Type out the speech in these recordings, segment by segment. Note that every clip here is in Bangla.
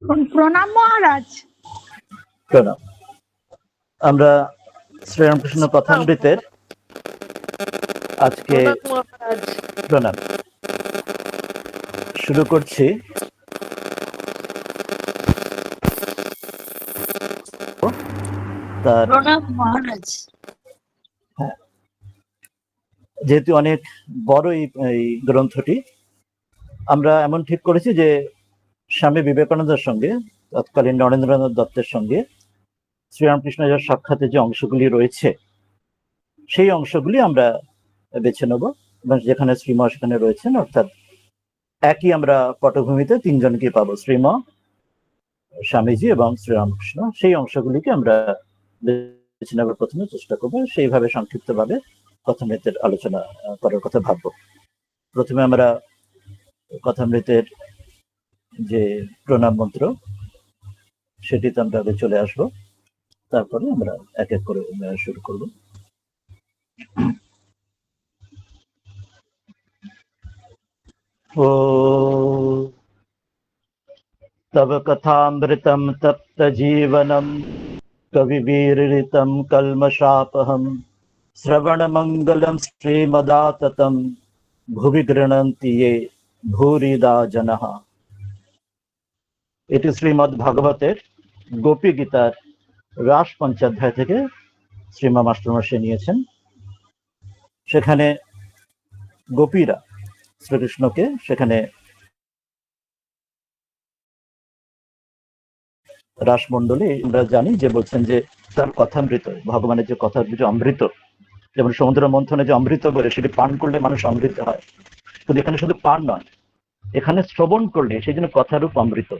প্রণাম মহারাজ। প্রণাম। আমরা শ্রীরামকৃষ্ণ কথামৃতের আজকে প্রণাম শুরু করছি। প্রণাম মহারাজ। হ্যাঁ, যেহেতু অনেক বড় এই গ্রন্থটি, আমরা এমন ঠিক করেছি যে স্বামী বিবেকানন্দের সঙ্গে, তৎকালীন নরেন্দ্রনাথ দত্তের সঙ্গে শ্রীরামকৃষ্ণের সাক্ষাতে যে অংশগুলি রয়েছে সেই অংশগুলি আমরা বেছে নেব, এবং যেখানে শ্রীম সেখানে রয়েছেন, অর্থাৎ একই আমরা পটভূমিতে তিনজনকে পাবো, শ্রীম, স্বামীজি এবং শ্রীরামকৃষ্ণ। সেই অংশগুলিকে আমরা বেছে নেবার প্রথমে চেষ্টা করবো, সেইভাবে সংক্ষিপ্তভাবে কথামৃতের আলোচনা করার কথা ভাববো। প্রথমে আমরা কথামৃতের যে প্রণাম মন্ত্র সেটিতে আমরা আগে চলে আসবো, তারপরে আমরা এক এক করে শুরু করব। ও তব কথামৃতম তপ্ত জীবনম কবিবীরিতম কলমশাপহম শ্রবণ মঙ্গলম শ্রীমদাততম ভুবি গৃহণন্তি ये ভূরিদা জনঃ। এটি শ্রীমদ্ ভাগবতের গোপী গীতার রাস পঞ্চাধ্যায় থেকে শ্রীমা মাস্টারমশাই নিয়েছেন। সেখানে গোপীরা শ্রীকৃষ্ণকে সেখানে রাসমণ্ডলে আমরা জানি যে বলছেন যে তার কথামৃত, ভগবানের যে কথা, যে অমৃত, যেমন সমুদ্র মন্থনে যে অমৃত বলে সেটি পান করলে মানুষ অমৃত হয়, কিন্তু এখানে শুধু পান নয়, এখানে শ্রবণ করলে সেই জন্য কথারূপ অমৃত।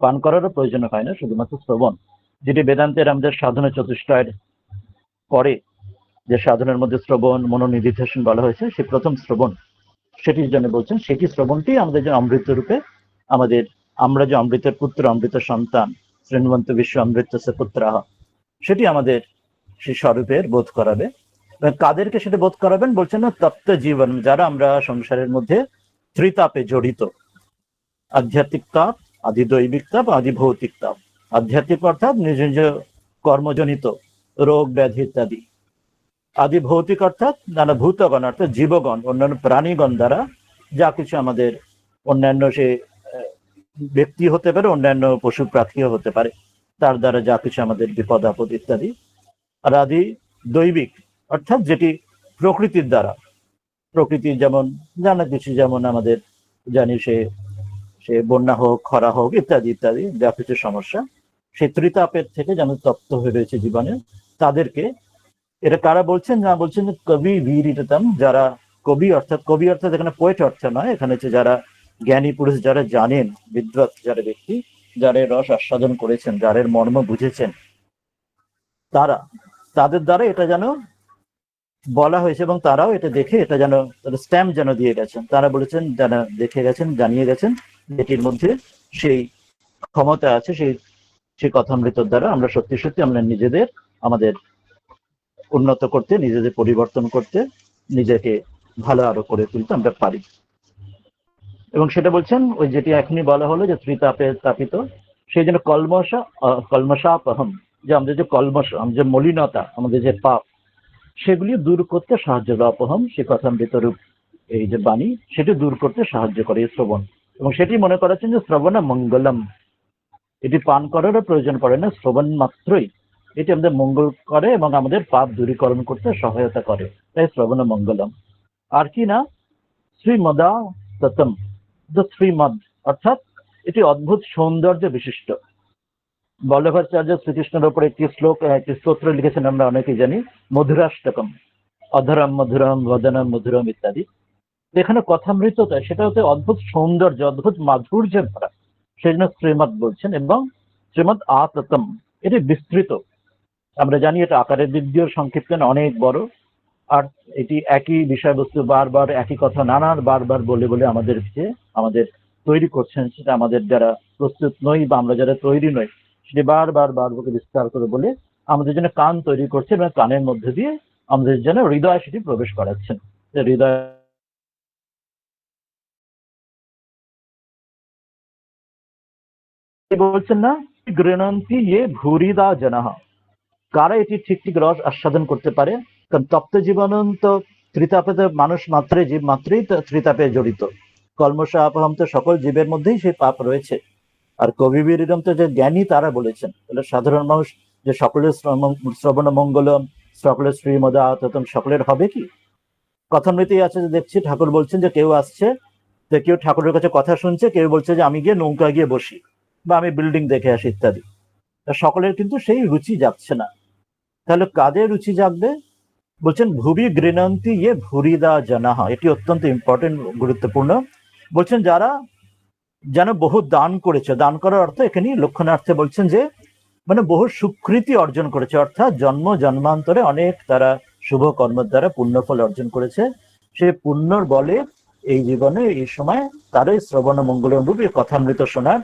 পান করারও প্রয়োজন হয় না, শুধুমাত্র শ্রবণ, যেটি বেদান্তের আমাদের সাধনা চতুষ্টয়ের পরে যে সাধনের মধ্যে শ্রবণ মনোনিধিধ্যাসন বলা হয়েছে, সেই প্রথম শ্রবণ, সেটির জন্য বলছেন সেটি শ্রবণটি আমাদের যে অমৃত রূপে, আমাদের আমরা যে অমৃতের পুত্র, অমৃত সন্তান, শ্রীমন্ত বিশ্ব অমৃতস্য পুত্রাহ, সেটি আমাদের সেই স্বরূপের বোধ করাবে। কাদেরকে সেটা বোধ করাবেন বলছেন না, তপ্ত জীবন, যারা আমরা সংসারের মধ্যে ত্রিতাপে জড়িত, আধ্যাত্মিক তাপ, আদিদৈবিক তাপ, আদিভৌতিক তাপ। আধ্যাত্মিক অর্থাৎ নিজ নিজ কর্মজনিত রোগ ব্যাধি ইত্যাদি, আদি ভৌতিক অর্থাৎ নানা ভূতগণ অর্থাৎ জীবগণ, অন্যান্য প্রাণীগণ দ্বারা যা কিছু আমাদের, অন্যান্য সে ব্যক্তি হতে পারে, অন্যান্য পশু পাখিও হতে পারে, তার দ্বারা যা কিছু আমাদের বিপদ আপদ ইত্যাদি। আর আদি দৈবিক অর্থাৎ যেটি প্রকৃতির দ্বারা, প্রকৃতির যেমন জানা কিছু, যেমন আমাদের জানি সে বন্যা হোক, খরা হোক ইত্যাদি ইত্যাদি, যা কিছু সমস্যা, সেই ত্রিতাপের থেকে যেমন তপ্ত হয়ে রয়েছে জীবনে, তাদেরকে, এটা কারা বলছেন না, বলছেন কবি বীরিতম, যারা কবি অর্থাৎ, কবি অর্থাৎ এখানে পোয়েট অর্থ নয়, এখানে হচ্ছে যারা জ্ঞানী পুরুষ, যারা জানেন, বিদ্বৎ যারা ব্যক্তি, যারা রস আস্বাদন করেছেন, যারা মর্ম বুঝেছেন, তারা, তাদের দ্বারা এটা যেন বলা হয়েছে, এবং তারাও এটা দেখে এটা যেন স্ট্যাম্প যেন দিয়ে গেছেন। তারা বলেছেন, যারা দেখে গেছেন, জানিয়ে গেছেন, এটির মধ্যে সেই ক্ষমতা আছে, সেই কথামৃতর দ্বারা আমরা সত্যি সত্যি আমরা নিজেদের, আমাদের উন্নত করতে, নিজেদের পরিবর্তন করতে, নিজেকে ভালো আরো করে তুলতে আমরা পারি। এবং সেটা বলছেন ওই যেটি এখনই বলা হলো যে ত্রিতাপে তাপিত, সেই জন্য কলমশাপহম, যে আমাদের যে কলমশ, আমাদের যে মলিনতা, আমাদের যে পাপ, সেগুলি দূর করতে সাহায্য করে অপহম, সে কথামৃত রূপ এই যে বাণী, সেটি দূর করতে সাহায্য করে শ্রবণ। এবং সেটি মনে করাচ্ছেন যে শ্রবণ মঙ্গলম, এটি পান করারও প্রয়োজন পড়ে না, শ্রবণ মাত্রই এটি আমাদের মঙ্গল করে এবং আমাদের পাপ দূরীকরণ করতে সহায়তা করে, তাই শ্রবণ মঙ্গলম। আর কি না, শ্রীমদা ততম, শ্রীমদ অর্থাৎ এটি অদ্ভুত সৌন্দর্য বিশিষ্ট। বল্লভাচার্য শ্রীকৃষ্ণের উপর একটি শ্লোক, একটি স্তোত্র লিখেছেন, আমরা অনেকেই জানি, মধুরাষ্টকম, অধরম মধুরম বদনম মধুরম ইত্যাদি। এখানে কথামৃততা, সেটা হচ্ছে অদ্ভুত সৌন্দর্য, অদ্ভুত মাধুর্যের ভরা, সেই জন্য শ্রীমদ বলছেন। এবং শ্রীমদ আততম, এটি বিস্তৃত, আমরা জানি এটা আকারের দিক দিয়েও সংক্ষিপ্ত না, অনেক বড়। আর এটি একই বিষয়বস্তু বারবার একই কথা নানান বারবার বলে বলে আমাদের তৈরি করছেন, সেটা আমাদের যারা প্রস্তুত নই বা আমরা যারা তৈরি নই, সেটি বারবার বিস্তার করে বলে আমাদের জন্য কান তৈরি করছে, এবং কানের মধ্যে দিয়ে আমাদের যেন হৃদয় সেটি প্রবেশ করাচ্ছেন। হৃদয় বলছেন না, গৃণন্তি ইয়ে ভূরিদা জনাহ, কারা এটি ঠিক ঠিক রস আস্বাদন করতে পারে? কারণ তপ্ত জীবনন্ত ত্রিতাপে মানুষ মাত্রই, জীব মাত্রই ত্রিতাপে জড়িত। কলমশ আপহম তো সকল জীবের মধ্যেই সেই পাপ রয়েছে। আর কবিবীরম তো যে জ্ঞানী তারা বলেছেন, তাহলে সাধারণ মানুষ যে সকলের শ্রবণ মঙ্গলম, সকলের শ্রীমদ আততম সকলের হবে কি? কথামৃতেই আছে যে দেখছি ঠাকুর বলছেন যে কেউ আসছে, তো কেউ ঠাকুরের কাছে কথা শুনছে, কেউ বলছে যে আমি গিয়ে নৌকা গিয়ে বসি, বা আমি বিল্ডিং দেখে আসি ইত্যাদি। সকলের কিন্তু সেই রুচি যাচ্ছে না। তাহলে কাদের রুচি জাগবে? বলছেন ভুবি গৃণন্তি ইয়ে ভুরিদা জানাহা, এটি অত্যন্ত ইম্পর্টেন্ট, গুরুত্বপূর্ণ। বলছেন যারা যেন বহু দান করেছে, দান করার অর্থ এখানে লক্ষণার্থে বলছেন যে মানে বহু সুকৃতি অর্জন করেছে, অর্থাৎ জন্ম জন্মান্তরে অনেক তারা শুভ কর্মের দ্বারা পুণ্যফল অর্জন করেছে। সেই পুণ্যর বলে এই জীবনে এই সময় তারই শ্রবণ মঙ্গল রূপে কথামৃত শোনার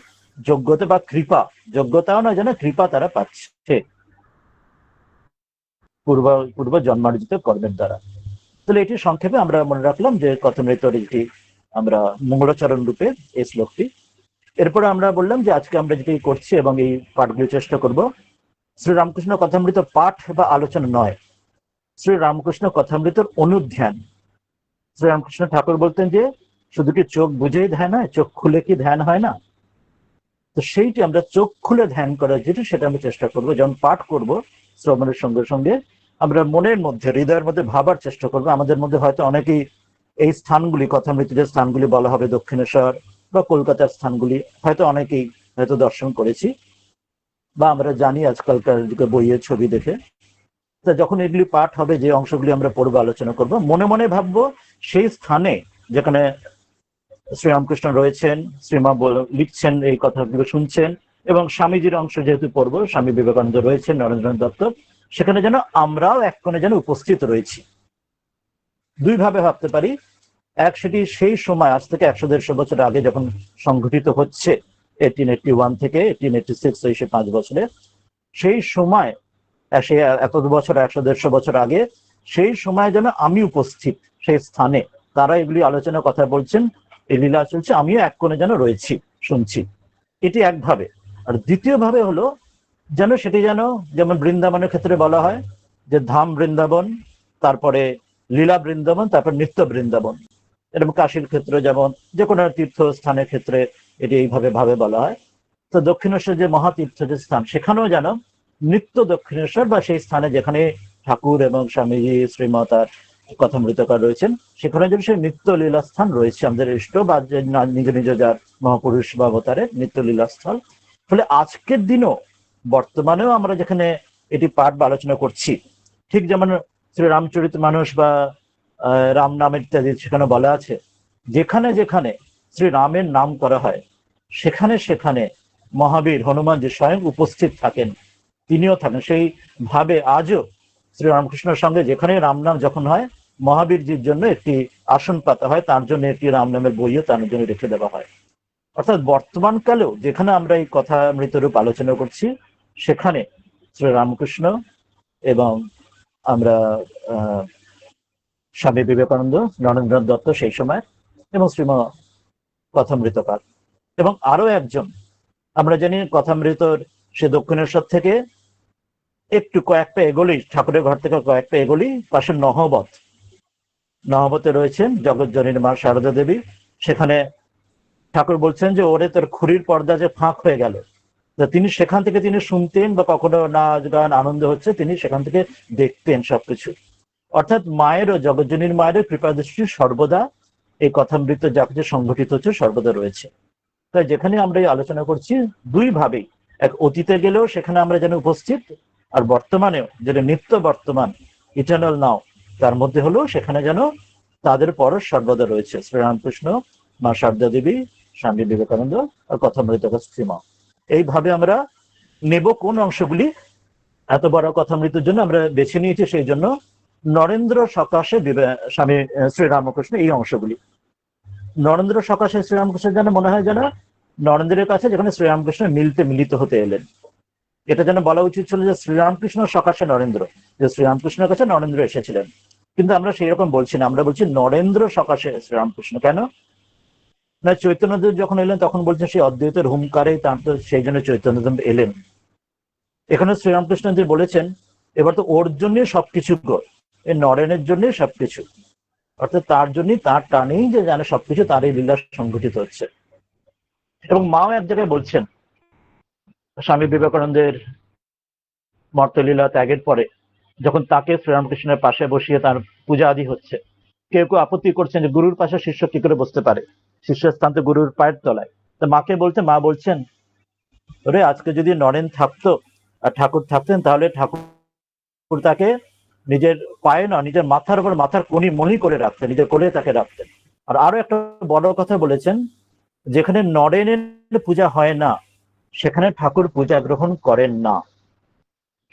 যোগ্যতা বা কৃপা, যোগ্যতাও না যেন কৃপা তারা পাচ্ছে পূর্ব পূর্ব জন্মার্জিত কর্মের দ্বারা। তাহলে এটি সংক্ষেপে আমরা মনে রাখলাম যে কথামৃতর এটি আমরা মঙ্গলাচরণ রূপে এই শ্লোকটি। এরপরে আমরা বললাম যে আজকে আমরা যেটি করছি এবং এই পাঠগুলি চেষ্টা করব, শ্রীরামকৃষ্ণ কথামৃত পাঠ বা আলোচনা নয়, শ্রীরামকৃষ্ণ কথামৃতর অনুধ্যান। শ্রীরামকৃষ্ণ ঠাকুর বলতেন যে শুধু কি চোখ বুঝেই ধ্যান হয়, চোখ খুলে কি ধ্যান হয় না? তো সেইটি আমরা চোখ খুলে ধ্যান করার যেটা, সেটা আমরা চেষ্টা করবো। যখন পাঠ করব শ্রবণের সঙ্গে সঙ্গে আমরা মনের মধ্যে, হৃদয়ের মধ্যে ভাবার চেষ্টা করবো। আমাদের মধ্যে হয়তো অনেকেই এই স্থানগুলি, কথামৃত যে স্থানগুলি বলা হবে, দক্ষিণেশ্বর বা কলকাতার স্থানগুলি হয়তো অনেকেই হয়তো দর্শন করেছি, বা আমরা জানি আজকালকার দিকে বইয়ের ছবি দেখে। তা যখন এগুলি পাঠ হবে, যে অংশগুলি আমরা পড়বো, আলোচনা করব, মনে মনে ভাববো সেই স্থানে যেখানে শ্রীরামকৃষ্ণ রয়েছেন, শ্রীমা লিখছেন, এই কথাগুলো শুনছেন, এবং স্বামীজির অংশ যেহেতু পড়বো, স্বামী বিবেকানন্দ রয়েছেন, নরেন্দ্রনাথ দত্ত, সেখানে যেন আমরাও এক কোণে যেন উপস্থিত রয়েছি। দুই ভাবে ভাবতে পারি। এক, সেটি সেই সময় আজ থেকে 100-150 বছর আগে যখন সংঘটিত হচ্ছে, 1881 থেকে 1886, সেই 5 বছরে, সেই সময় সে এত বছর, 100-150 বছর আগে, সেই সময় যেন আমি উপস্থিত সেই স্থানে, তারা এগুলি আলোচনা কথা বলছেন, এই লীলা চলছে, আমিও এক কোণে যেন রয়েছি, শুনছি। এটি একভাবে। আর দ্বিতীয় ভাবে হলো যেন সেটি যেন, যেমন বৃন্দাবনের ক্ষেত্রে বলা হয় যে ধাম বৃন্দাবন, তারপরে লীলা বৃন্দাবন, তারপর নিত্য বৃন্দাবন। এরকম কাশীর ক্ষেত্রে যেমন যে কোনো তীর্থস্থানের ক্ষেত্রে এটি এইভাবে ভাবে বলা হয়। তো দক্ষিণেশ্বর যে মহাতীর্থ যে স্থান, সেখানেও যেন নিত্য দক্ষিণেশ্বর, বা সেই স্থানে যেখানে ঠাকুর এবং স্বামীজি শ্রীমতার কথামৃতকার রয়েছেন, সেখানে যেন সেই নিত্য লীলা স্থান রয়েছে আমাদের ইষ্ট, বা নিজ নিজ যার মহাপুরুষ বা অবতারের নিত্য লীলা স্থল। ফলে আজকের দিনও, বর্তমানেও আমরা যেখানে এটি পাঠ বা আলোচনা করছি, ঠিক যেমন শ্রীরামচরিত মানুষ বা রাম নামের ইত্যাদি সেখানে বলা আছে, যেখানে যেখানে শ্রী রামের নাম করা হয়, সেখানে সেখানে মহাবীর হনুমান যে স্বয়ং উপস্থিত থাকেন, তিনিও থাকেন। সেই ভাবে আজও শ্রীরামকৃষ্ণের সঙ্গে যেখানে রাম নাম যখন হয়, মহাবীরজির জন্য একটি আসন পাতা হয়, তার জন্য একটি রাম নামের বইও তার জন্য রেখে দেওয়া হয়। অর্থাৎ বর্তমান কালেও যেখানে আমরা এই কথা মৃতরূপ আলোচনা করছি, সেখানে শ্রীরামকৃষ্ণ এবং আমরা স্বামী বিবেকানন্দ, নরেন্দ্রনাথ দত্ত সেই সময়, এবং শ্রীম কথামৃতকার, এবং আরো একজন আমরা জানি কথামৃতর সে দক্ষিণেশ্বর থেকে একটু কয়েকটা এগোলি, ঠাকুরের ঘর থেকে কয়েকটা এগোলি পাশে নহবতে রয়েছেন জগৎজননীর মা শারদা দেবী। সেখানে ঠাকুর বলছেন যে ওরে তোর খুরির পর্দা যে ফাঁক হয়ে গেল, তিনি সেখান থেকে তিনি শুনতেন, বা কখনো নাচ গান আনন্দ হচ্ছে, তিনি সেখান থেকে দেখতেন সবকিছু। অর্থাৎ মায়েরও, জগৎজনীর মায়েরও কৃপা দৃষ্টি সর্বদা এই কথামৃত যা কিছু সংঘটিত হচ্ছে সর্বদা রয়েছে। তাই যেখানে আমরা এই আলোচনা করছি, দুই ভাবেই, এক অতীতে গেলেও সেখানে আমরা যেন উপস্থিত, আর বর্তমানেও যেটা নিত্য বর্তমান, ইটার্নাল নাও, তার মধ্যে হলেও সেখানে যেন তাদের পরশ সর্বদা রয়েছে, শ্রীরামকৃষ্ণ, মা শারদা দেবী, স্বামী বিবেকানন্দ আর কথামৃত শ্রীমা। এইভাবে আমরা নেব কোন অংশগুলি। এত বড় কথামৃতের জন্য আমরা বেছে নিয়েছি সেই জন্য নরেন্দ্র সকাশে স্বামী শ্রীরামকৃষ্ণ, এই অংশগুলি। নরেন্দ্র সকাশে শ্রীরামকৃষ্ণ যেন মনে হয় যেন নরেন্দ্রের কাছে যেখানে শ্রীরামকৃষ্ণ মিলিত হতে এলেন। এটা যেন বলা উচিত ছিল যে শ্রীরামকৃষ্ণ সকাশে নরেন্দ্র, যে শ্রীরামকৃষ্ণের কাছে নরেন্দ্র এসেছিলেন। কিন্তু আমরা সেই রকম বলছি না, আমরা বলছি নরেন্দ্র সকাশে শ্রীরামকৃষ্ণ। কেন? না, চৈতন্যদেব যখন এলেন তখন বলছেন সেই অদ্বৈতের হুঙ্কারে তার তো সেই জন্য চৈতন্যদেব এলেন। এখানে শ্রীরামকৃষ্ণ যে বলেছেন এবার তো ওর জন্যই সবকিছু গো, এই নরেনের জন্যই সবকিছু, অর্থাৎ তার জন্যই, তার টানেই যে জানে সবকিছু, তার এই লীলা সংঘটিত হচ্ছে। এবং মাও এক জায়গায় বলছেন, স্বামী বিবেকানন্দের মর্তলীলা ত্যাগের পরে যখন তাকে শ্রীরামকৃষ্ণের পাশে বসিয়ে তার পূজা আদি হচ্ছে, কেউ কেউ আপত্তি করছেন যে গুরুর পাশে শিষ্য কি করে বসতে পারে, শিষ্যের স্থান তো গুরুর পায়ের তলায়। তো মাকে বলতে, মা বলছেন, ওরে আজকে যদি নরেন থাকতো আর ঠাকুর থাকতেন, তাহলে ঠাকুর তাকে নিজের পায়ে না, নিজের মাথার উপর মাথার কোণি মণি করে রাখতেন, নিজের কোলে তাকে রাখতেন। আর আরো একটা বড় কথা বলেছেন, যেখানে নরেনের পূজা হয় না সেখানে ঠাকুর পূজা গ্রহণ করেন না।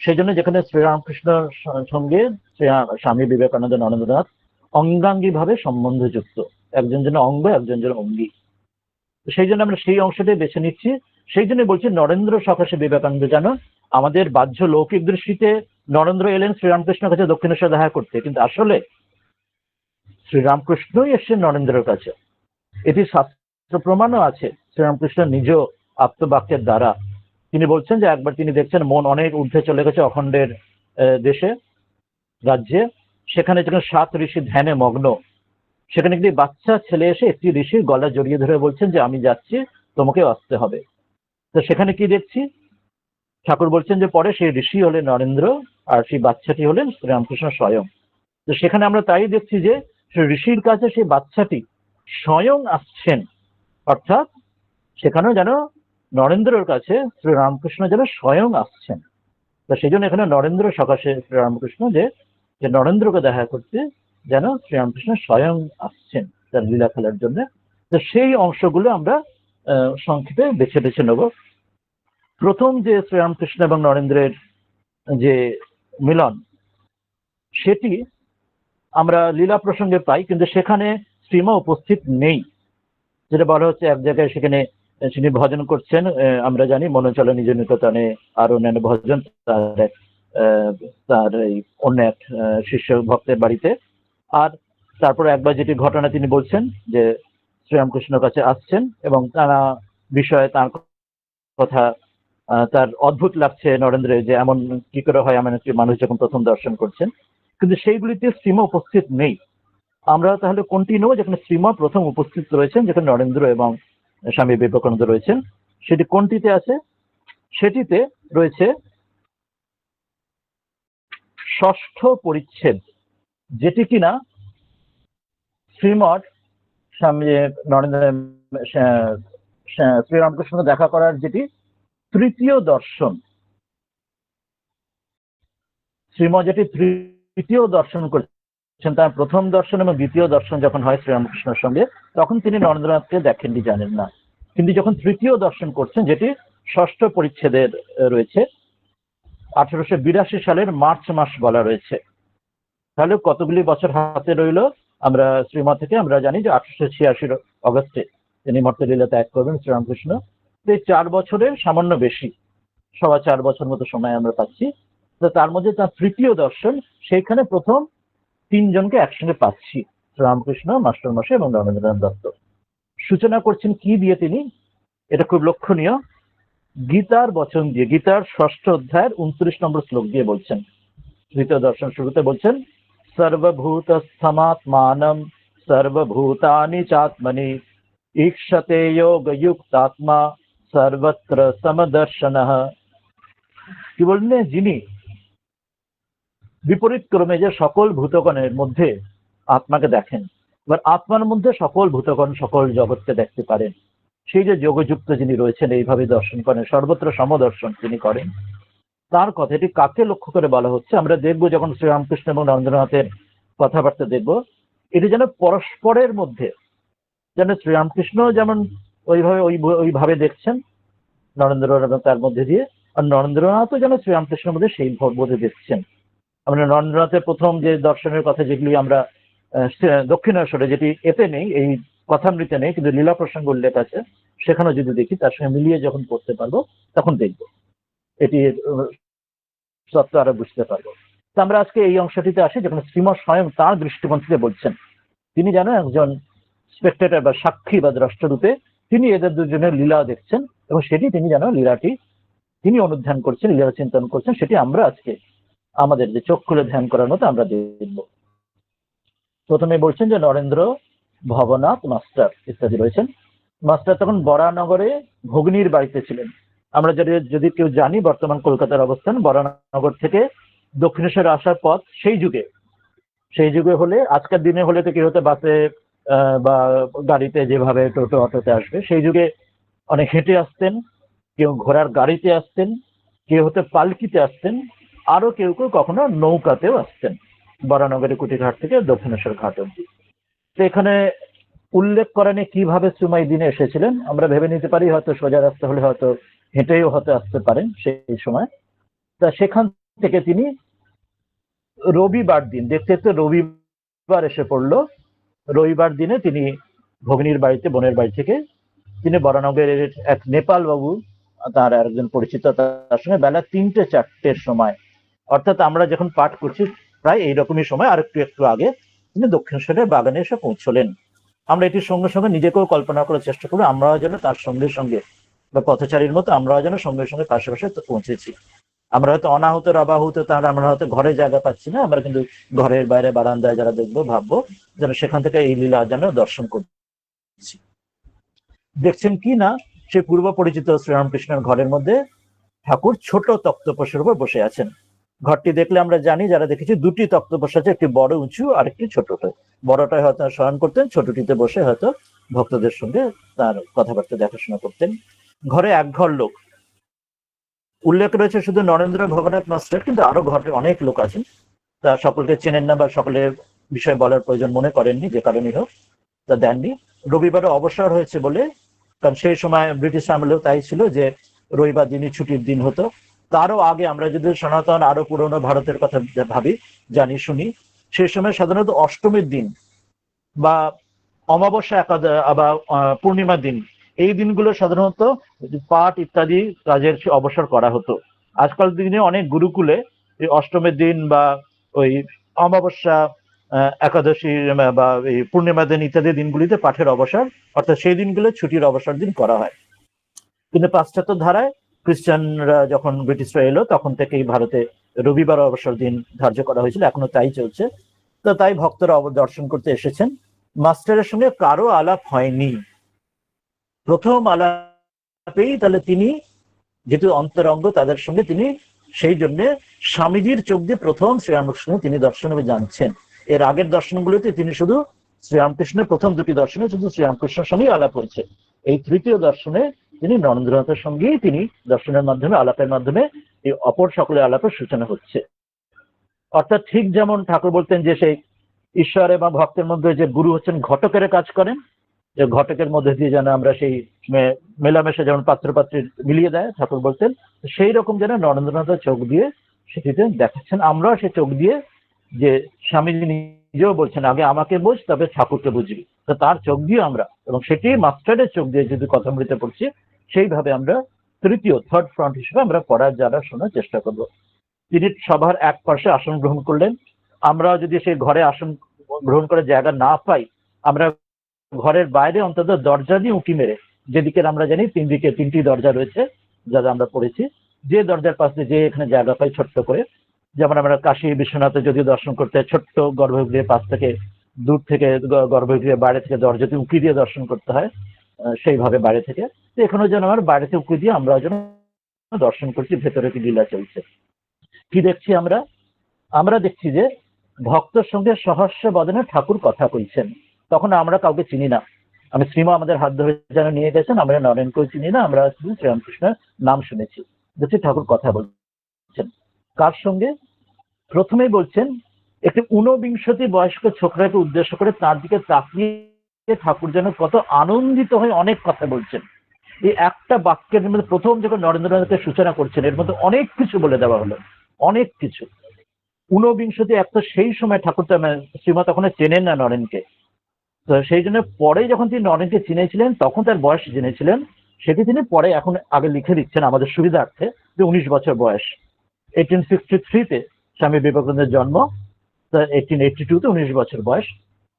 সেই জন্য যেখানে শ্রীরামকৃষ্ণর সঙ্গে স্বামী বিবেকানন্দ নরেন্দ্রনাথ অঙ্গাঙ্গী ভাবে সম্বন্ধযুক্ত, একজন যেন অঙ্গ, একজন যেন অঙ্গী। সেই জন্য আমরা সেই অংশটাই বেছে নিচ্ছি। সেই জন্য বলছি নরেন্দ্র সকাশে বিবেকানন্দ যেন, আমাদের বাহ্য লৌকিক দৃষ্টিতে নরেন্দ্র এলেন শ্রীরামকৃষ্ণের কাছে দক্ষিণেশ্বর দেখা করতে, কিন্তু আসলে শ্রীরামকৃষ্ণই এসছেন নরেন্দ্রের কাছে। এটি শাস্ত্র প্রমাণও আছে, শ্রীরামকৃষ্ণ নিজ আত্মবাক্যের দ্বারা তিনি বলছেন যে একবার তিনি দেখছেন মন অনেক ঊর্ধ্বে চলে গেছে অখণ্ডের দেশে, রাজ্যে, সেখানে যখন 7 ঋষি ধ্যানে মগ্ন, সেখানে একটি বাচ্চা ছেলে এসে একটি ঋষির গলা জড়িয়ে ধরে বলছেন যে আমি যাচ্ছি, তোমাকে আসতে হবে। তো সেখানে কি দেখছি, ঠাকুর বলছেন যে পরে সেই ঋষি হলেন নরেন্দ্র আর সেই বাচ্চাটি হলেন শ্রীরামকৃষ্ণ স্বয়ং। তো সেখানে আমরা তাই দেখছি যে সেই ঋষির কাছে সেই বাচ্চাটি স্বয়ং আসছেন, অর্থাৎ সেখানেও যেন নরেন্দ্রের কাছে শ্রীরামকৃষ্ণ যেন স্বয়ং আসছেন। তো সেই জন্য এখানে নরেন্দ্র সকাশে শ্রীরামকৃষ্ণ যে নরেন্দ্রকে দেখা করতে যেন শ্রীরামকৃষ্ণ স্বয়ং আসছেন তার লীলা খেলার জন্য। তো সেই অংশগুলো আমরা সংক্ষেপে বেছে বেছে নেব। প্রথম যে শ্রীরামকৃষ্ণ এবং নরেন্দ্রের যে মিলন, সেটি আমরা লীলা প্রসঙ্গে পাই, কিন্তু সেখানে শ্রীমা উপস্থিত নেই। যেটা বলা হচ্ছে এক জায়গায় সেখানে তিনি ভজন করছেন, আমরা জানি মনোচল নিজ নিকটনে আর অন্যান্য ভজন, তার এক তার এই অন্য এক শিষ্য ভক্তের বাড়িতে। আর তারপরে একবার যেটি ঘটনা তিনি বলছেন যে শ্রীরামকৃষ্ণের কাছে আসছেন এবং তারা বিষয়ে তার কথা, তার অদ্ভুত লাগছে নরেন্দ্রের, যে এমন কি করে হয় এমন একটি মানুষ যখন প্রথম দর্শন করছেন, কিন্তু সেইগুলিতে শ্রীমা উপস্থিত নেই। আমরা তাহলে কোনটি নেব যেখানে শ্রীমা প্রথম উপস্থিত রয়েছেন, যেখানে নরেন্দ্র এবং স্বামী বিবেকানন্দ রয়েছেন, সেটি কোনটিতে আছে? সেটিতে রয়েছে 6ষ্ঠ পরিচ্ছেদ, যেটি কিনা শ্রীমঠ স্বামী নরেন্দ্র শ্রীরামকৃষ্ণকে দেখা করার যেটি তৃতীয় দর্শন। শ্রীমঠ যেটি তৃতীয় দর্শন করছেন, তার প্রথম দর্শন এবং দ্বিতীয় দর্শন যখন হয় শ্রীরামকৃষ্ণের সঙ্গে, তখন তিনি নরেন্দ্রনাথকে দেখেননি, জানেন না। কিন্তু যখন তৃতীয় দর্শন করছেন, যেটি 6ষ্ঠ পরিচ্ছেদের রয়েছে, 1882 সালের মার্চ মাস বলা রয়েছে, তাহলে কতগুলি বছর হাতে রইল। আমরা শ্রীমঠ থেকে আমরা জানি যে 1886 অগস্টে তিনি মর্তলীলা ত্যাগ করবেন শ্রীরামকৃষ্ণ। এই 4 বছরের সামান্য বেশি, 4.25 বছর মতো সময় আমরা পাচ্ছি। তো তার মধ্যে তার তৃতীয় দর্শন, সেইখানে প্রথম 3 জনকে একসঙ্গে পাচ্ছি, রামকৃষ্ণ, মাস্টারমশাই এবং রবীন্দ্রনাথ দত্ত। সূচনা করছেন কি দিয়ে তিনি, এটা খুব লক্ষণীয়, গীতার বচন দিয়ে, গীতার 6ষ্ঠ অধ্যায়ের 29 নম্বর শ্লোক দিয়ে বলছেন। তৃতীয় দর্শন শুরুতে বলছেন, সর্বভূতস্থমাত্মানম সর্বভূতানি চাত্মনি ঈক্ষতে যোগযুক্তাত্মা সর্বত্র সমদর্শনঃ। কি বললেন, যিনি বিপরীত ক্রমে যে সকল ভূতগণের মধ্যে আত্মাকে দেখেন, এবার আত্মার মধ্যে সকল ভূতগণ সকল জগৎকে দেখতে পারেন, সেই যে যোগযুক্ত যিনি রয়েছেন, এইভাবে দর্শন করেন, সর্বত্র সমদর্শন তিনি করেন, তার কথাটি কাকে লক্ষ্য করে বলা হচ্ছে আমরা দেখবো যখন শ্রীরামকৃষ্ণ এবং নরেন্দ্রনাথের কথাবার্তা দেখবো। এটি যেন পরস্পরের মধ্যে, যেন শ্রীরামকৃষ্ণ যেমন ওইভাবে দেখছেন নরেন্দ্র এবং তার মধ্যে দিয়ে, আর নরেন্দ্রনাথও যেন শ্রীরামকৃষ্ণের মধ্যে সেই বোধে দেখছেন। আমরা নরেন্দ্রনাথের প্রথম যে দর্শনের কথা, যেগুলি আমরা দক্ষিণেশ্বরে, যেটি এতে নেই, এই কথামৃতে নেই, কিন্তু লীলা প্রসঙ্গ উল্লেখ আছে, সেখানেও যদি দেখি, তার সঙ্গে মিলিয়ে যখন পড়তে পারবো তখন দেখবো এটি সত্য আরো বুঝতে পারবো। তো আমরা আজকে এই অংশটিতে আসি, যেখানে শ্রীমৎ স্বয়ং তার দৃষ্টিকোণ থেকে বলছেন। তিনি যেন একজন স্পেক্টেটর বা সাক্ষী বা দ্রষ্টরূপে তিনি এদের দুজনের লীলা দেখছেন, এবং সেটি তিনি যেন লীলাটি তিনি অনুধ্যান করছেন, লীলা চিন্তন করছেন, সেটি আমরা আজকে আমাদের যে চোখ খুলে ধ্যান করার মতো আমরা দেখব। প্রথমে বলছেন যে নরেন্দ্র, ভবনাথ মাস্টার ইত্যাদি রয়েছেন। মাস্টার তখন বরানগরে ভগ্নীর বাড়িতে ছিলেন। আমরা যদি কেউ জানি বর্তমান কলকাতার অবস্থান, বরানগর থেকে দক্ষিণেশ্বর আসার পথ সেই যুগে হলে, আজকের দিনে হলে তো কি হতো, বাসে বা গাড়িতে যেভাবে টোটো অটোতে আসবে, সেই যুগে অনেক হেঁটে আসতেন, কেউ ঘোড়ার গাড়িতে আসতেন, কেউ হতে পালকিতে আসতেন, আরো কেউ কেউ কখনো নৌকাতেও আসতেন বরানগরে কুটিঘাট থেকে দক্ষিণেশ্বর ঘাট অব্দি। তো এখানে উল্লেখ করেনি কিভাবে সুমাই দিনে এসেছিলেন। আমরা ভেবে নিতে পারি হয়তো সোজা রাস্তা হলে হয়তো হেঁটেও হতে আসতে পারেন সেই সময়। তা সেখান থেকে তিনি রবিবার দিন, দেখতে দেখতে রবিবার এসে পড়লো। রবিবার দিনে তিনি ভগ্নীর বাড়িতে, বোনের বাড়ি থেকে তিনি বরানগরের এক নেপাল বাবু, তার একজন পরিচিত, তার সঙ্গে বেলা 3টে-4টের সময়, অর্থাৎ আমরা যখন পাঠ করছি প্রায় এইরকমই সময়, আর একটু আগে তিনি দক্ষিণেশ্বরের বাগানে এসে পৌঁছলেন। আমরা এটির সঙ্গে সঙ্গে নিজেকেও কল্পনা করার চেষ্টা করবো, আমরাও যেন তার সঙ্গে সঙ্গে বা পথচারীর মতো আমরাও যেন সঙ্গে সঙ্গে পাশাপাশি পৌঁছেছি। আমরা হয়তো অনাহুত আবাহুত, তাহলে আমরা হয়তো ঘরে জায়গা পাচ্ছি না, আমরা কিন্তু ঘরের বাইরে বারান্দায় যারা দেখবো ভাববো যেন সেখান থেকে এই লীলা যেন দর্শন করছি। দেখছেন কি না, সে পূর্ব পরিচিত শ্রীরামকৃষ্ণের ঘরের মধ্যে ঠাকুর ছোট তক্তপোষের উপর বসে আছেন। ঘরটি দেখলে আমরা জানি, যারা দেখেছি, দুটি তক্তপোষ আছে, একটি বড় উঁচু আর একটি ছোটটা। বড়টায় হয়তো শয়ন করতেন, ছোটটিতে বসে হয়তো ভক্তদের সঙ্গে তার কথাবার্তা দেখাশোনা করতেন। ঘরে এক ঘর লোক, উল্লেখ রয়েছে শুধু নরেন্দ্র, ভবনাথ মাস্টার, কিন্তু আরো ঘরে অনেক লোক আছেন। তা সকলকে চেনেন না বা সকলের বিষয়ে বলার প্রয়োজন মনে করেননি, যে কারণেই হোক তা দেননি। রবিবারে অবসর হয়েছে বলে, কারণ সেই সময় ব্রিটিশ আমলেও তাই ছিল যে রবিবার দিনই ছুটির দিন হতো। তারও আগে আমরা যদি সনাতন আরো পুরনো ভারতের কথা ভাবি, জানি, শুনি, সেই সময় সাধারণত অষ্টমীর দিন বা অমাবস্যা বা পূর্ণিমার দিন, এই দিনগুলো সাধারণত পাঠ ইত্যাদি কাজের অবসর করা হতো। আজকাল দিনে অনেক গুরুকুলে এই অষ্টমীর দিন বা ওই অমাবস্যা, একাদশী বা এই পূর্ণিমা দিন ইত্যাদি দিনগুলিতে পাঠের অবসর, অর্থাৎ সেই দিনগুলো ছুটির অবসর দিন করা হয়। কিন্তু পাশ্চাত্য ধারায় খ্রিস্টানরা যখন ব্রিটিশরা এলো, তখন থেকেই ভারতে রবিবার অবসর দিন ধার্য করা হয়েছিল, এখনো তাই চলছে। তো তাই ভক্তরা দর্শন করতে এসেছেন। মাস্টারের সঙ্গে কারো আলাপ হয়নি। প্রথম আলাপেই তাহলে তিনি, যেহেতু অন্তরঙ্গ তাদের সঙ্গে, তিনি সেই জন্য স্বামীজির চোখ দিয়ে প্রথম শ্রীরামকৃষ্ণ তিনি দর্শনে জানছেন। এর আগের দর্শনগুলোতে তিনি শুধু শ্রীরামকৃষ্ণের প্রথম দুটি দর্শনে শুধু শ্রীরামকৃষ্ণের সঙ্গেই আলাপ হয়েছে। এই তৃতীয় দর্শনে তিনি নরেন্দ্রনাথের সঙ্গেই তিনি দর্শনের মাধ্যমে, আলাপের মাধ্যমে এই অপর সকলের আলাপের সূচনা হচ্ছে। অর্থাৎ ঠিক যেমন ঠাকুর বলতেন যে সেই ঈশ্বর এবং ভক্তের মধ্যে যে গুরু হচ্ছেন ঘটকের কাজ করেন, যে ঘটকের মধ্যে দিয়ে যেন আমরা সেই মেলামেশা যেমন পাত্র পাত্রী মিলিয়ে দেয়, ঠাকুর বলতেন সেই রকম যেন নরেন্দ্রনাথের চোখ দিয়ে সেটিতে দেখাচ্ছেন। আমরা সেই চোখ দিয়ে, যে স্বামীজি নিজেও বলছেন আগে আমাকে বোঝ তবে ঠাকুরকে বুঝবি, তো তার চোখ দিয়ে আমরা, এবং সেটি মাস্টারের চোখ দিয়ে যদি কথামৃতে পড়ছি, সেইভাবে আমরা থার্ড ফ্রন্ট হিসেবে আমরা পড়ার যারা শোনার চেষ্টা করব। তিনি সভার এক পাশে আসন গ্রহণ করলেন। আমরা যদি সেই ঘরে আসন গ্রহণ করার জায়গা না পাই, আমরা ঘরের বাইরে অন্তত দরজা দিয়ে উঁকি মেরে, যেদিকে আমরা জানি তিনটি দরজা রয়েছে যারা আমরা পড়েছি, যে দরজার পাশে যে এখানে জায়গা পাই ছোট্ট করে, যেমন আমরা কাশী বিশ্বনাথে যদি দর্শন করতে ছোট্ট গর্ভগৃহের পাশ থেকে, দূর থেকে গর্ভগৃহের বাইরে থেকে দরজাতে উঁকি দিয়ে দর্শন করতে হয়, সেইভাবে বাইরে থেকে, তো এখানেও যেন আমার বাইরে থেকে উঁকি দিয়ে আমরা যেন দর্শন করছি, ভেতরে কি লীলা চলছে। কি দেখছি আমরা? আমরা দেখছি যে ভক্তর সঙ্গে সহস্র বদনে ঠাকুর কথা কইছেন। তখন আমরা কাউকে চিনি না। আমি শ্রীমা আমাদের হাত ধরে যেন নিয়ে গেছেন, আমরা নরেনকেও চিনি না, আমরা শুধু শ্রীরামকৃষ্ণের নাম শুনেছি। দেখছি ঠাকুর কথা বলছেন। কার সঙ্গে? প্রথমেই বলছেন একটি ঊনবিংশতি বয়স্ক ছোকরাকে উদ্দেশ্য করে, তার দিকে তাকিয়ে ঠাকুর যেন কত আনন্দিত হয়ে অনেক কথা বলছেন। এই একটা বাক্যের মধ্যে প্রথম যখন নরেন্দ্রনাথকে সূচনা করছেন, এর মধ্যে অনেক কিছু বলে দেওয়া হলো, অনেক কিছু। ঊনবিংশতি, এক তো সেই সময় ঠাকুর শ্রীমা তখন চেনেন না নরেনকে, তো সেই জন্য পরে যখন তিনি নরেনকে চিনেছিলেন তখন তার বয়স জেনেছিলেন, সেটি তিনি পরে এখন আগে লিখে দিচ্ছেন আমাদের সুবিধার্থে, যে 19 বছর বয়স। 1863-তে স্বামী বিবেকানন্দের জন্ম, 1882-তে 19 বছর বয়স।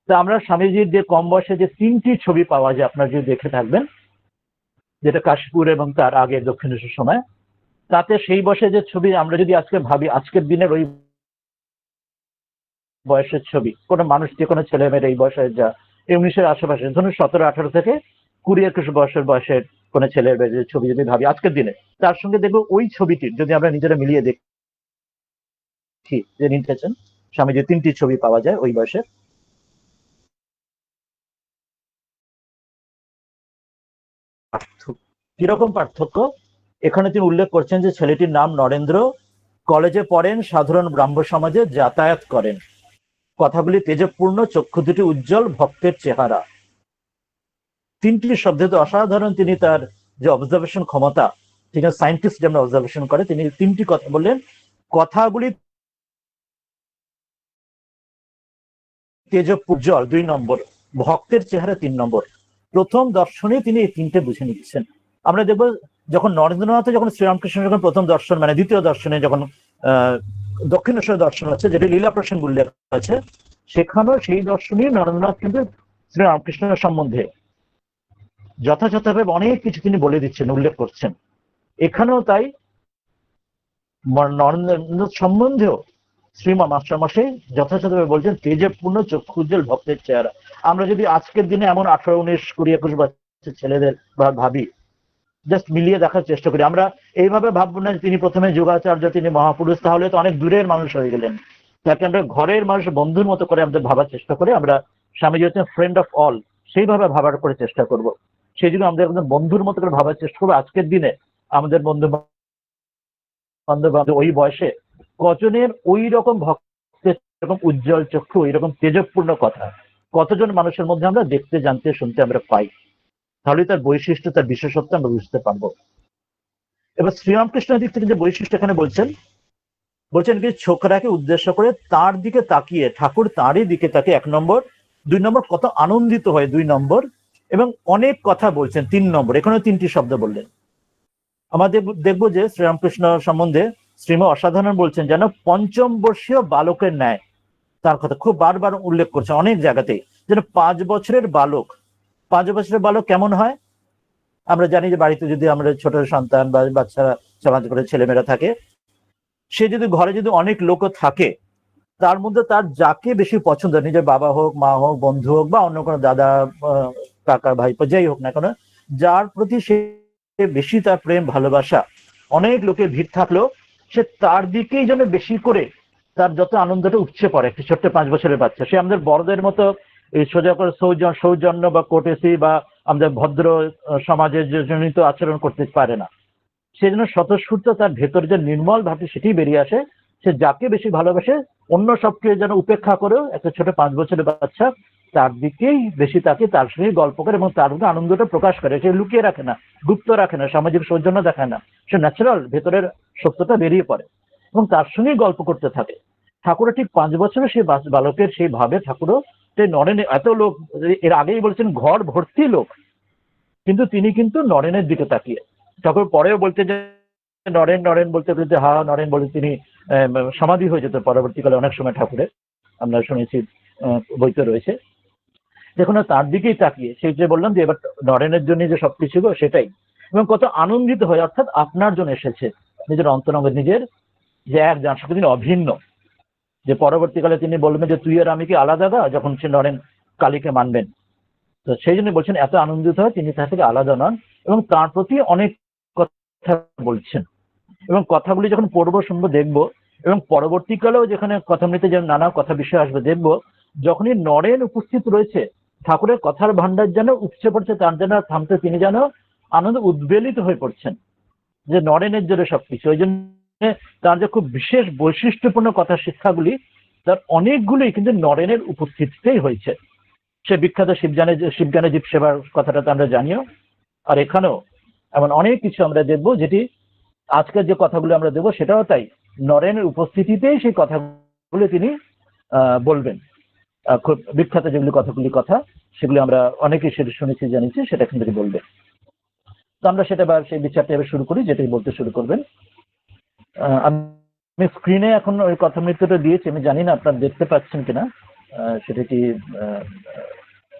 তো আমরা স্বামীজির যে কম বয়সে যে 3টি ছবি পাওয়া যায়, আপনারা যদি দেখে থাকবেন, যেটা কাশীপুর এবং তার আগে দক্ষিণেশ্বর সময়, তাতে সেই বয়সে যে ছবি আমরা যদি আজকে ভাবি, আজকের দিনের ওই বয়সের ছবি, কোনো মানুষ যে কোনো ছেলে মেয়ের এই বয়সের যা 19-এর আশেপাশে, ধরুন 17-18 থেকে 20-21 বয়সের কোনো ছেলের মেয়ের ছবি যদি ভাবি আজকের দিনে, তার সঙ্গে দেখবো ওই ছবিটির যদি আমরা নিজেরা মিলিয়ে দেখি যে নিতেছেন স্বামীজি 3টি ছবি পাওয়া যায় ওই বয়সে। কিরকম পার্থক্য এখানে তিনি উল্লেখ করছেন যে ছেলেটির নাম নরেন্দ্র, কলেজে পড়েন, সাধারণ ব্রাহ্ম সমাজে যাতায়াত করেন, কথাগুলি তেজপূর্ণ, চক্ষু দুটি উজ্জ্বল, ভক্তের চেহারা। 3টি শব্দে তো অসাধারণ তিনি তার যে অবজারভেশন ক্ষমতা, তিনি সায়েন্টিস্ট যেমন অবজারভেশন করে, তিনি 3টি কথা বললেন। কথাগুলি তেজপুজ্জ্বল 2 নম্বর, ভক্তের চেহারা 3 নম্বর। প্রথম দর্শনে তিনি এই 3টে বুঝে নিচ্ছেন। আমরা দেখবো যখন নরেন্দ্রনাথে যখন শ্রীরামকৃষ্ণ যখন প্রথম দর্শন মানে দ্বিতীয় দর্শনে যখন দক্ষিণেশ্বর দর্শন হচ্ছে, যেটা লীলা প্রসঙ্গ উল্লেখ আছে, সেখানেও সেই দর্শনই নরেন্দ্রনাথ কিন্তু শ্রীরামকৃষ্ণের সম্বন্ধে যথাযথভাবে অনেক কিছু তিনি বলে দিচ্ছেন, উল্লেখ করছেন। এখানেও তাই নরেন্দ্রনাথ সম্বন্ধেও শ্রীমা মাস্টারমশাই যথাযথভাবে বলছেন তেজপূর্ণ, চক্ষুজ্জ্বল, ভক্তের চেহারা। আমরা যদি আজকের দিনে এমন 18, 19, 20, 21 বছর ছেলেদের ভাবি, জাস্ট মিলিয়ে দেখার চেষ্টা করি, আমরা এইভাবে ভাববো না তিনি প্রথমে যোগাচার্য, তিনি মহাপুরুষ, তাহলে তো অনেক দূরের মানুষ হয়ে গেলেন। তাকে আমরা ঘরের মানুষ, বন্ধুর মতো করে আমাদের ভাবার চেষ্টা করে, আমরা স্বামীজি হচ্ছেন ফ্রেন্ড অফ অল, সেইভাবে ভাবার করে চেষ্টা করব। সেই জন্য আমাদের একদম বন্ধুর মতো করে ভাবার চেষ্টা করবো। আজকের দিনে আমাদের বন্ধু বান্ধব ওই বয়সে কজনের ওই রকম ভক্তের এরকম উজ্জ্বল চক্ষু, ওই রকম তেজপূর্ণ কথা কতজন মানুষের মধ্যে আমরা দেখতে, জানতে, শুনতে আমরা পাই, তাহলে তার বৈশিষ্ট্য, তার বিশেষত্ব আমরা বুঝতে পারবো। এবার শ্রীরামকৃষ্ণের দিক থেকে যে বৈশিষ্ট্য এখানে বলছেন কি, ছোকরাকে উদ্দেশ্য করে তার দিকে তাকিয়ে ঠাকুর তাঁরই দিকে তাকিয়ে 1 নম্বর, 2 নম্বর কত আনন্দিত হয় 2 নম্বর, এবং অনেক কথা বলছেন 3 নম্বর। এখানে 3টি শব্দ বললেন। আমাদের দেখবো যে শ্রীরামকৃষ্ণ সম্বন্ধে শ্রীমা অসাধারণ বলছেন, যেন 5ম বর্ষীয় বালকের ন্যায় তার কথা খুব বারবার উল্লেখ করছে অনেক জায়গাতেই, যেন 5 বছরের বালক। 5 বছরের বালক কেমন হয়? আমরা জানি যে বাড়িতে যদি আমরা ছোট সন্তান বা বাচ্চারা, সমাজ করে ছেলেমেয়েরা থাকে, সে যদি ঘরে যদি অনেক লোকও থাকে, তার মধ্যে তার যাকে বেশি পছন্দ, নিজের বাবা হোক, মা হোক, বন্ধু হোক, বা অন্য কোনো দাদা, কাকা, ভাইপো, যাই হোক না কেন, যার প্রতি সে বেশি তার প্রেম ভালোবাসা, অনেক লোকের ভিড় থাকলেও সে তার দিকেই যেন বেশি করে তার যত আনন্দটা উপচে পড়ে। একটি ছোট্ট 5 বছরের বাচ্চা, সে আমাদের বড়দের মতো এই সোজা করে সৌজন্য বা কোটেসি বা আমাদের ভদ্র সমাজের জনিত আচরণ করতে পারে না। সেই জন্য স্বতঃস্ফূর্ত তার ভেতরে যে নির্মল ভাবটি সেটি বেরিয়ে আসে। সে যাকে বেশি ভালোবাসে, অন্য সবকে যেন উপেক্ষা করেও একটা ছোট 5 বছরের বাচ্চা তার দিকেই বেশি তাকে, তার সঙ্গে গল্প করে এবং তার মধ্যে আনন্দটা প্রকাশ করে। সে লুকিয়ে রাখে না, গুপ্ত রাখে না, সামাজিক সৌজন্য দেখায় না, সে ন্যাচারাল ভেতরের সত্যটা বেরিয়ে পড়ে এবং তার সঙ্গেই গল্প করতে থাকে। ঠাকুরের ঠিক 5 বছরে সেই বালকের সেই ভাবে ঠাকুরও নরেন, এত লোক, এর আগেই বলছেন ঘর ভর্তি লোক, কিন্তু তিনি কিন্তু নরেনের দিকে তাকিয়ে। ঠাকুর পরেও বলতে যে নরেন নরেন বলতে বলতে নরেন বলে তিনি সমাধি হয়ে যেত পরবর্তীকালে অনেক সময় ঠাকুরের, আমরা শুনেছি বইতে রয়েছে। দেখুন তার দিকেই তাকিয়ে সেই যে বললাম যে এবার নরেনের জন্য যে সবকিছু গো সেটাই, এবং কত আনন্দিত হয়, অর্থাৎ আপনার জন্য এসেছে, নিজের অন্তরঙ্গ, নিজের যে এক যার সাথে তিনি অভিন্ন, যে পরবর্তীকালে তিনি বলবেন যে তুই আর আমি কি আলাদা গা, যখন সে নরেন কালীকে মানবেন। তো সেই জন্য বলছেন এত আনন্দিত হয়, তিনি তার থেকে আলাদা নন এবং তার প্রতি অনেক কথা বলছেন। এবং কথাগুলি যখন পড়বো, শুনবো, দেখবো, এবং পরবর্তীকালেও যেখানে কথামৃতে যে নানা কথা বিষয় আসবে দেখবো, যখনই নরেন উপস্থিত রয়েছে ঠাকুরের কথার ভান্ডার যেন উপচে পড়ছে, তার যেন থামতে তিনি যেন আনন্দ উদ্বেলিত হয়ে পড়ছেন যে নরেনের জন্য সবকিছু। ওই জন্য তার যে খুব বিশেষ বৈশিষ্ট্যপূর্ণ কথা শিক্ষাগুলি, তার অনেকগুলোই কিন্তু নরেনের উপস্থিতিতেই হয়েছে। সে বিখ্যাত শিবজ্ঞানে জীব সেবার কথাটা তো আমরা জানিও, আর এখানেও এমন অনেক কিছু আমরা দেখবো যেটি আজকের যে কথাগুলো আমরা দেবো সেটাও তাই নরেনের উপস্থিতিতেই সেই কথাগুলো তিনি বলবেন। খুব বিখ্যাত যেগুলি কথা সেগুলি আমরা অনেকেই সেটা শুনেছি, জানিছি, সেটা এখান থেকে বলবেন। তো আমরা সেটা সেই বিচারটা এবার শুরু করি, যেটাই বলতে শুরু করবেন। আমি স্ক্রিনে এখন ওই কথামৃত্যুটা দিয়েছি, আমি জানি না আপনারা দেখতে পাচ্ছেন কিনা। সেটা কি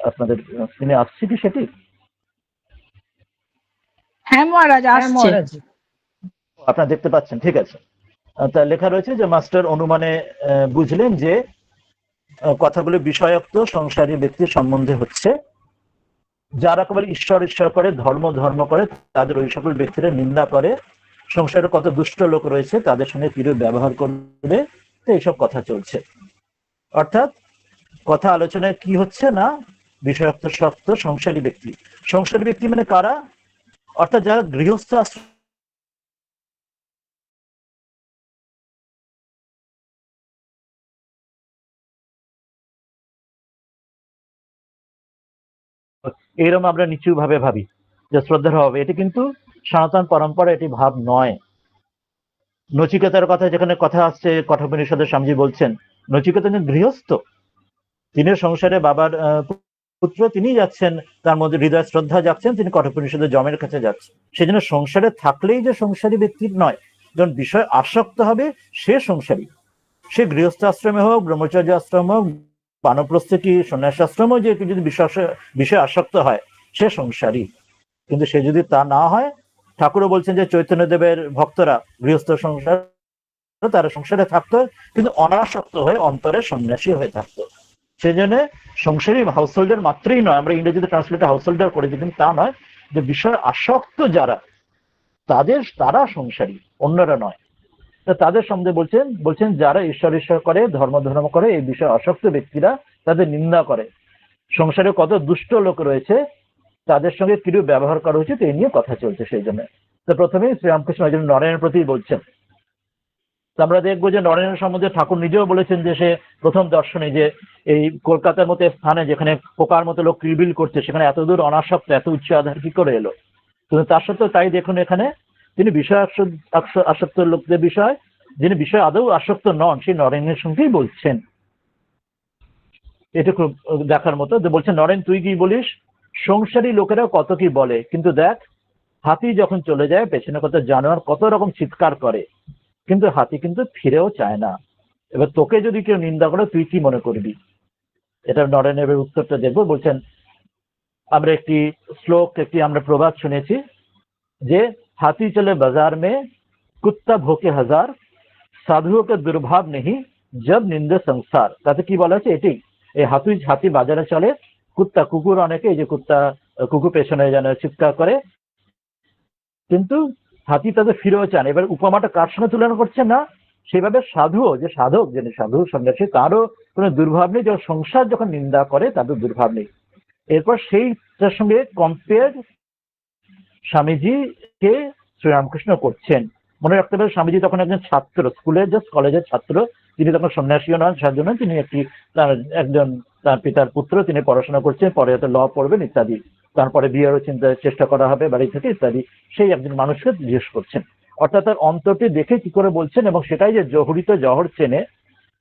আপনাদের স্ক্রিনে আসছে কি সেটি? হ্যাঁ মহারাজ, আসছে। আপনারা দেখতে পাচ্ছেন, ঠিক আছে। তা লেখা রয়েছে যে মাস্টার অনুমানে বুঝলেন যে কথাগুলো বিষয়োক্ত সংসারী ব্যক্তির সম্বন্ধে হচ্ছে, যারা একেবারে ঈশ্বর ঈশ্বর করে, ধর্ম ধর্ম করে, তাদের ওই সকল ব্যক্তিরা নিন্দা করে, সংসারে কত দুষ্ট লোক রয়েছে তাদের সঙ্গে কিরূপ ব্যবহার করবে, তো এইসব কথা চলছে। অর্থাৎ কথা আলোচনায় কি হচ্ছে না, বিষয়োক্ত শক্ত সংসারী ব্যক্তি। সংসারী ব্যক্তি মানে কারা? অর্থাৎ যারা গৃহস্থ আশ্রম এরকম আমরা নিচু ভাবে ভাবি যে শ্রদ্ধার হবে, এটি কিন্তু সনাতন পরম্পরা, এটি ভাব নয়। নচিকেতার কথা যেখানে কথা আসছে, কঠোপনিষদের স্বামীজি বলছেন নচিকেতা গৃহস্থ, তিনি সংসারে বাবার পুত্র, তিনি যাচ্ছেন, তার মধ্যে হৃদয় শ্রদ্ধা যাচ্ছেন, তিনি কঠোপনিষদের জমের কাছে যাচ্ছেন। সেই জন্য সংসারে থাকলেই যে সংসারী ব্যক্তির নয়, যখন বিষয় আসক্ত হবে সে সংসারী। সে গৃহস্থ আশ্রমে হোক, ব্রহ্মচর্য আশ্রম হোক, বানপ্রস্থে কি সন্ন্যাস আশ্রম হোক, যে যদি বিষয় আসক্ত হয় সে সংসারী। কিন্তু সে যদি তা না হয়, ঠাকুরও বলছেন যে চৈতন্যদেবের ভক্তরা গৃহস্থ সংসার, তারা সংসারে থাকতো কিন্তু অনাসক্ত হয়ে অন্তরে সন্ন্যাসী হয়ে থাকতো। সেই জন্য সংসারী হাউস হোল্ডার মাত্রই নয়, আমরা ইংরেজিতে ট্রান্সলেট হাউস হোল্ডার করেছি, কিন্তু তা নয় যে বিষয় আসক্ত যারা তারা সংসারী, অন্যরা নয়। তাদের সম্বন্ধে বলছেন যারা ঈশ্বর ঈশ্বর করে, ধর্ম ধর্ম করে, এই বিষয়ে আসক্ত ব্যক্তিরা তাদের নিন্দা করে। সংসারে কত দুষ্ট লোক রয়েছে, তাদের সঙ্গে কিরূপ ব্যবহার করা উচিত এই নিয়ে কথা চলছে। সেই জন্য তো প্রথমেই শ্রীরামকৃষ্ণ নরেনের প্রতি বলছেন। আমরা দেখবো যে নরেনের সম্বন্ধে ঠাকুর নিজেও বলেছেন যে সে প্রথম দর্শনে যে এই কলকাতার মতো স্থানে যেখানে পোকার মতো লোক কিলবিল করছে, সেখানে এত দূর অনাসক্ত, এত উচ্চ আধার কি করে এলো? কিন্তু তার সত্ত্বেও তাই দেখুন এখানে তিনি বিষয় আসক্ত লোকদের বিষয়, যিনি বিষয় আদৌ আসক্ত নন, সেই নরেনের সঙ্গেই বলছেন। এটা খুব দেখার মতো। বলছেন নরেন তুই কি বলিস, সংসারী লোকেরা কত কি বলে, কিন্তু দেখ হাতি যখন চলে যায় পেছনে কত জানোয়ার কত রকম চিৎকার করে, কিন্তু হাতি কিন্তু ফিরেও চায় না। এবার তোকে যদি কেউ নিন্দা করে তুই কি মনে করবি? এটা নরেনের উত্তরটা দেখবো। বলছেন আমরা একটি শ্লোক, আমরা প্রবাদ শুনেছি যে হাতি চলে বাজার মে কুত্তা ভোকে হাজার, সাধুও কে দুর্ভাব নেই জব নিন্দে সংসার। তাতে কি বলা আছে? এটি এই হাতি বাজারে চলে, কুত্তা কুকুর অনেকে, এই যে কুকুর পেছনে যেন চিৎকার করে, কিন্তু হাতি তাদের ফিরেও চান। এবার উপমাটা কার সঙ্গে তুলনা করছে না, সেভাবে সাধুও, যে সাধক, যিনি সাধু সন্ন্যাসী, তারও কোনো দুর্ভাব নেই, যখন সংসার যখন নিন্দা করে তাদের দুর্ভাব নেই। এরপর সেইটার সঙ্গে কম্পেয়ার স্বামীজিকে শ্রীরামকৃষ্ণ করছেন। মনে রাখতে হবে স্বামীজি তখন একজন ছাত্র, স্কুলের জাস্ট কলেজের ছাত্র, তিনি তখন সন্ন্যাসীও নন, সাধু নন, তিনি তার পিতার পুত্র, তিনি পড়াশোনা করছেন, পরে হয়তো ল পড়বেন ইত্যাদি, তারপরে বিয়েরও চেষ্টা করা হবে বাড়ি থেকে ইত্যাদি। সেই একজন মানুষকে জিজ্ঞেস করছেন, অর্থাৎ তার অন্তরটি দেখে কি করে বলছেন, এবং সেটাই যে জহরিত জহর চেনে,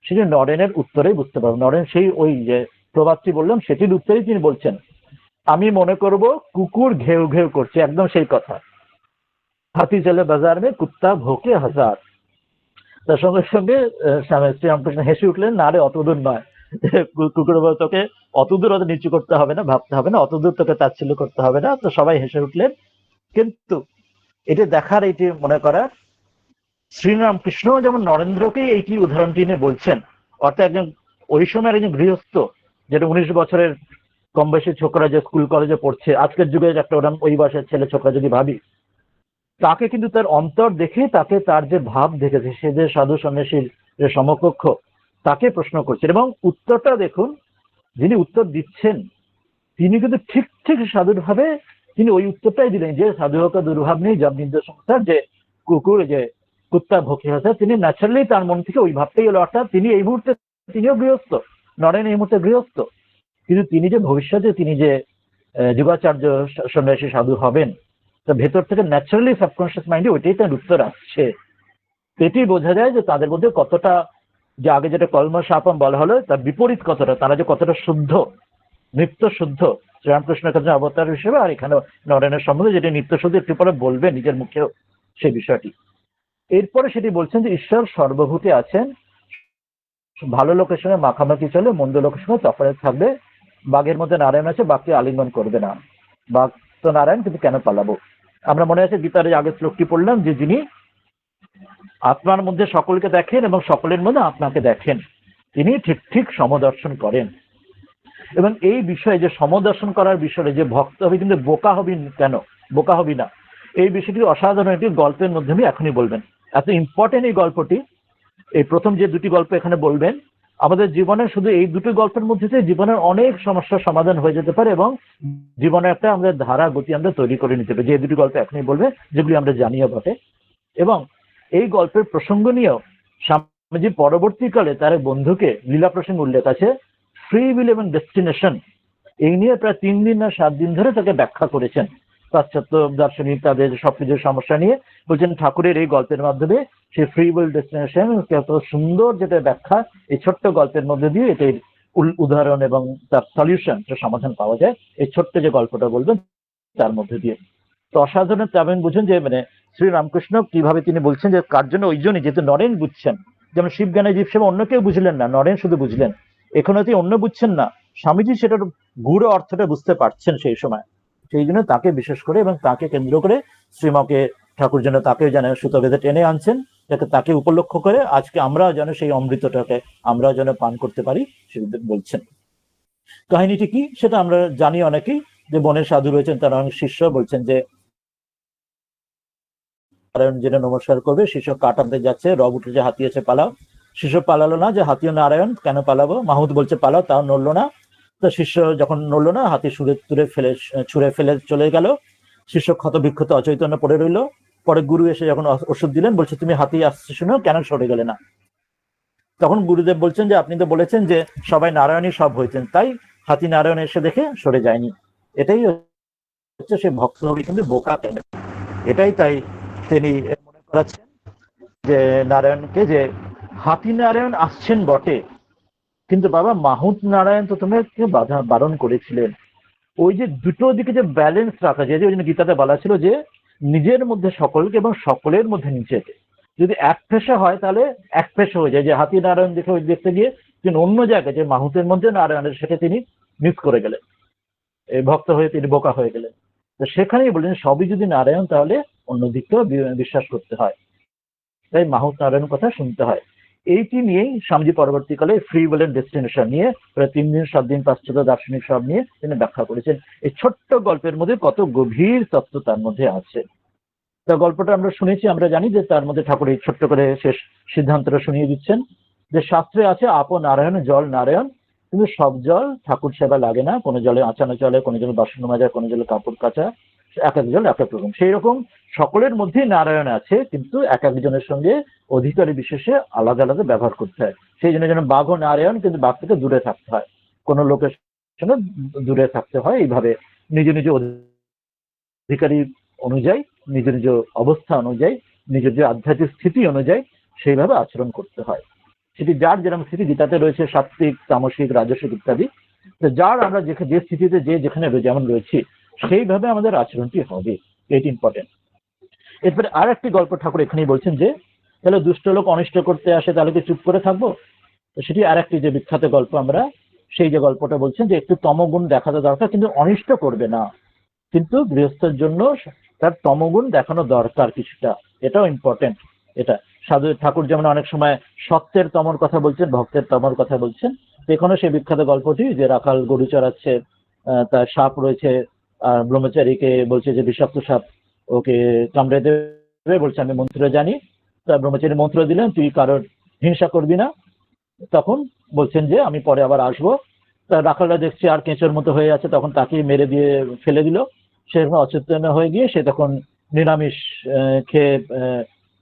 সেটি নরেনের উত্তরেই বুঝতে পারবেন। নরেন সেই ওই যে প্রবাদটি বললাম সেটির উত্তরেই তিনি বলছেন, আমি মনে করব কুকুর ঘেউ ঘেউ করছে, একদম সেই কথা। হাতি চলে বাজার মে কুত্তা ভোকে হাজার। তার সঙ্গে সঙ্গে শ্রীরামকৃষ্ণ হেসে উঠলেন, না রে অতদূর নয়, কুকুর বলে তোকে অতদূর অত নিচু করতে হবে না, ভাবতে হবে না, অতদূর তোকে তাচ্ছিল্য করতে হবে না। তো সবাই হেসে উঠলেন। কিন্তু এটি দেখার, এটি মনে করার, শ্রীরামকৃষ্ণ যেমন নরেন্দ্রকে এইটি উদাহরণটি নিয়ে বলছেন। অর্থাৎ একজন ওই সময়ের একজন গৃহস্থ, যেটা 19 বছরের কম বয়সী ছোকরা যে স্কুল কলেজে পড়ছে, আজকের যুগে একটা ওরকম ওই বয়সের ছেলে ছোকরা যদি ভাবি, তাকে কিন্তু তার অন্তর দেখে, তাকে তার যে ভাব দেখেছে, সে যে সাধু সন্ন্যাসীর যে সমকক্ষ, তাকে প্রশ্ন করছেন। এবং উত্তরটা দেখুন, যিনি উত্তর দিচ্ছেন তিনি কিন্তু ঠিক ঠিক সাধুর ভাবে তিনি ওই উত্তরটাই দিলেন যে সাধুহক দুর্ভাব নেই জব নিন্দে সংসার, যে কুকুর, যে কুত্তা ভোকে হাজার, তিনি ন্যাচারালি তার মন থেকে ওই ভাবটাই এলো। অর্থাৎ তিনি এই মুহূর্তে, তিনিও গৃহস্থ, নরেন এই মুহূর্তে গৃহস্থ, কিন্তু তিনি যে ভবিষ্যতে তিনি যে যুগাচার্য সন্ন্যাসী সাধু হবেন, তা ভেতর থেকে ন্যাচারালি সাবকনশিয়াস মাইন্ডে ওইটাই তার উত্তর আসছে। এটি বোঝা যায় যে তাদের মধ্যে কতটা, যে আগে যেটা কলমশাপম বলা হলো, তার বিপরীত কতটা, তারা যে কতটা শুদ্ধ, নিত্য শুদ্ধ শ্রীরামকৃষ্ণের কাছে অবতার হিসেবে, আর এখানে নরেনের সম্বন্ধে যেটি নিত্য শুদ্ধ একটু পরে বলবে নিজের মুখেও সেই বিষয়টি। এরপরে সেটি বলছেন যে ঈশ্বর সর্বভূতে আছেন, ভালো লোকের সঙ্গে মাখামাখি চলে, মন্দ লোকের সঙ্গে তফাৎ থাকবে। বাঘের মধ্যে নারায়ণ আছে, বাঘকে আলিঙ্গন করবে না। বাঘ তো নারায়ণ, কিন্তু কেন পালাবো? আমরা মনে আছে গীতার যে আগের শ্লোকটি পড়লাম, যে যিনি আত্মার মধ্যে সকলকে দেখেন এবং সকলের মধ্যে আপনাকে দেখেন, তিনি ঠিক ঠিক সমদর্শন করেন। এবং এই বিষয়ে যে সমদর্শন করার বিষয়ে যে ভক্ত হবে, কিন্তু বোকা হবি কেন, বোকা হবি না, এই বিষয়টি অসাধারণ একটি গল্পের মাধ্যমে এখনই বলবেন। এত ইম্পর্টেন্ট এই গল্পটি। এই প্রথম যে দুটি গল্প এখানে বলবেন, আমাদের জীবনে শুধু এই দুটি গল্পের মধ্যে দিয়ে জীবনের অনেক সমস্যার সমাধান হয়ে যেতে পারে এবং জীবনে একটা আমাদের ধারা গতি আমরা তৈরি করে নিতে পারি। যে দুটি গল্প এখনই বলবে, যেগুলি আমরা জানিও বটে। এবং এই গল্পের প্রসঙ্গ নিয়েও স্বামীজি পরবর্তীকালে তার এক বন্ধুকে লীলা প্রসঙ্গ উল্লেখ আছে, ফ্রি উইল এবং ডেস্টিনেশন, এই নিয়ে প্রায় 3 দিন না 7 দিন ধরে তাকে ব্যাখ্যা করেছেন। পাশ্চাত্য দার্শনিক তাদের সবকিছুর সমস্যা নিয়ে বলছেন, ঠাকুরের এই গল্পের মাধ্যমে সেই ফ্রি উইল ডেস্টিনেশন কত সুন্দর যেটা ব্যাখ্যা, এই ছোট্ট গল্পের মধ্যে দিয়ে এটার উদাহরণ এবং তার সলিউশন, সমাধান পাওয়া যায় এই ছোট্ট যে গল্পটা বলবেন তার মধ্যে দিয়ে। তো অসাধারণ তেমন বুঝুন যে শ্রী রামকৃষ্ণ কিভাবে তিনি বলছেন যে কার জন্য, ওই জন্যই যেহেতু নরেন বুঝছেন, যেমন শিব জ্ঞানে জীব সেবা অন্য কেউ বুঝলেন না, নরেন শুধু বুঝলেন। এখানে তিনি অন্য বুঝছেন না, স্বামীজি সেটার গূঢ় অর্থটা বুঝতে পারছেন সেই সময়, সেই জন্য তাকে বিশেষ করে এবং তাকে কেন্দ্র করে শ্রীমকে ঠাকুর যেন তাকে যেন সুতোবেদে টেনে আনছেন, যাতে তাকে উপলক্ষ করে আজকে আমরা যেন সেই অমৃতটাকে আমরা যেন পান করতে পারি, সে বলছেন। কাহিনীটি কি সেটা আমরা জানি অনেকেই, যে বনের সাধু রয়েছেন, তার অনেক শিষ্য বলছেন যে নারায়ণ যেটা নমস্কার করবে, শিষ্য কাঠ আনতে যাচ্ছে, রব উঠেছে, হাতি আছে, পালাও। শিষ্য পালালো না, যে হাতিও নারায়ণ, কেন পালাবো? মাহুত বলছে পালাও, তাও নড়লো না। তো শিষ্য যখন নড়লো না, হাতি ছুঁড়ে ফেলে চলে গেল। শিষ্য ক্ষত বিক্ষত অচৈতন্য পড়ে রইল। পরে গুরু এসে যখন ওষুধ দিলেন, বলছে তুমি হাতি আসছে শুনো, কেন সরে গেলে না? তখন গুরুদেব বলছেন যে আপনি তো বলেছেন যে সবাই নারায়ণই সব হয়েছেন, তাই হাতি নারায়ণ এসে দেখে সরে যায়নি। এটাই হচ্ছে সে ভক্ত হবে, কিন্তু বোকা কেন, এটাই। তাই তিনি মনে করাচ্ছেন যে নারায়ণকে, যে হাতি নারায়ণ আসছেন বটে, কিন্তু বাবা মাহুত নারায়ণ তো তোমাকে বারণ করেছিলেন। ওই যে দুটো দিকে যে ব্যালেন্স রাখা যায়, ওই জন্য গীতাতে বলা ছিল যে নিজের মধ্যে সকলকে এবং সকলের মধ্যে নিজেকে। যদি এক পেশা হয় তাহলে এক পেশা হয়ে যায়, যে হাতি নারায়ণ দেখে ওই দেখতে গিয়ে তিনি অন্য জায়গায় যে মাহুতের মধ্যে নারায়ণের, সেটা তিনি মিস করে গেলেন, এই ভক্ত হয়ে তিনি বোকা হয়ে গেলেন। তো সেখানেই বললেন সবই যদি নারায়ণ, তাহলে অন্য দিকটাও বিশ্বাস করতে হয়, তাই মাহুত নারায়ণ কথা শুনতে হয়। এইটি নিয়েই স্বামীজি পরবর্তীকালে ফ্রি উইল এন্ড ডেস্টিনেশন নিয়ে প্রায় 3 দিন 7 দিন পাশ্চাত্য দার্শনিক সব নিয়ে তিনি ব্যাখ্যা করেছেন। এই ছোট্ট গল্পের মধ্যে কত গভীর তত্ত্ব তার মধ্যে আছে। তা গল্পটা আমরা শুনেছি, আমরা জানি যে তার মধ্যে ঠাকুর এই ছোট্ট করে শেষ সিদ্ধান্তটা শুনিয়ে দিচ্ছেন যে শাস্ত্রে আছে আপ নারায়ণ জল নারায়ণ, কিন্তু সব জল ঠাকুর সেবা লাগে না। কোনো জলে আঁচানো চলে, কোনো জলে বাসন মাজা, কোনো জলে কাপড় কাচা, এক এক জল এক এক রকম। সেই রকম সকলের মধ্যেই নারায়ণ আছে, কিন্তু এক একজনের সঙ্গে অধিকারী বিশেষে আলাদা আলাদা ব্যবহার করতে হয়। সেই জন্য যেন বাঘ ও নারায়ণ, কিন্তু বাঘ থেকে দূরে থাকতে হয়, কোনো লোকের সঙ্গে দূরে থাকতে হয়। এইভাবে নিজ নিজ অধিকারী অনুযায়ী, নিজ নিজ অবস্থা অনুযায়ী, নিজের যে আধ্যাত্মিক স্থিতি অনুযায়ী সেইভাবে আচরণ করতে হয়। সেটি যার যেরকম স্থিতি, গীতাতে রয়েছে সাত্বিক, তামসিক, রাজসিক ইত্যাদি। যার আমরা যে স্থিতিতে যে যেখানে যেমন রয়েছি, সেইভাবে আমাদের আচরণটি হবে, এটি ইম্পর্টেন্ট। এরপরে আর একটি গল্প ঠাকুর এখানেই বলছেন যে তাহলে দুষ্ট লোক অনিষ্ট করতে আসে, তাহলে কি চুপ করে থাকবো? তো সেটি আর একটি যে বিখ্যাত গল্প, আমরা সেই যে গল্পটা বলছেন যে একটু তমগুণ দেখাতে দরকার, কিন্তু অনিষ্ট করবে না। কিন্তু গৃহস্থের জন্য তার তমগুণ দেখানো দরকার কিছুটা, এটাও ইম্পর্টেন্ট। এটা সাধু ঠাকুর যেমন অনেক সময় সত্যের তমর কথা বলছেন, ভক্তের তমর কথা বলছেন। এখানে সেই বিখ্যাত গল্পটি যে রাখাল গরু চড়াচ্ছে, তার সাপ রয়েছে, আর ব্রহ্মচারীকে বলছে যে বিষাক্ত সাপ ওকে কামড়ে দেবে, বলছে আমি মন্ত্র জানি। তার ব্রহ্মচারী মন্ত্র দিলেন, তুই কারোর হিংসা করবি না। তখন বলছেন যে আমি পরে আবার আসবো। রাখালরা দেখছে আর কেঁচোর মতো হয়ে আছে, তখন তাকে মেরে দিয়ে ফেলে দিল। সে অচেতন হয়ে গিয়ে সে তখন নিরামিষ খেয়ে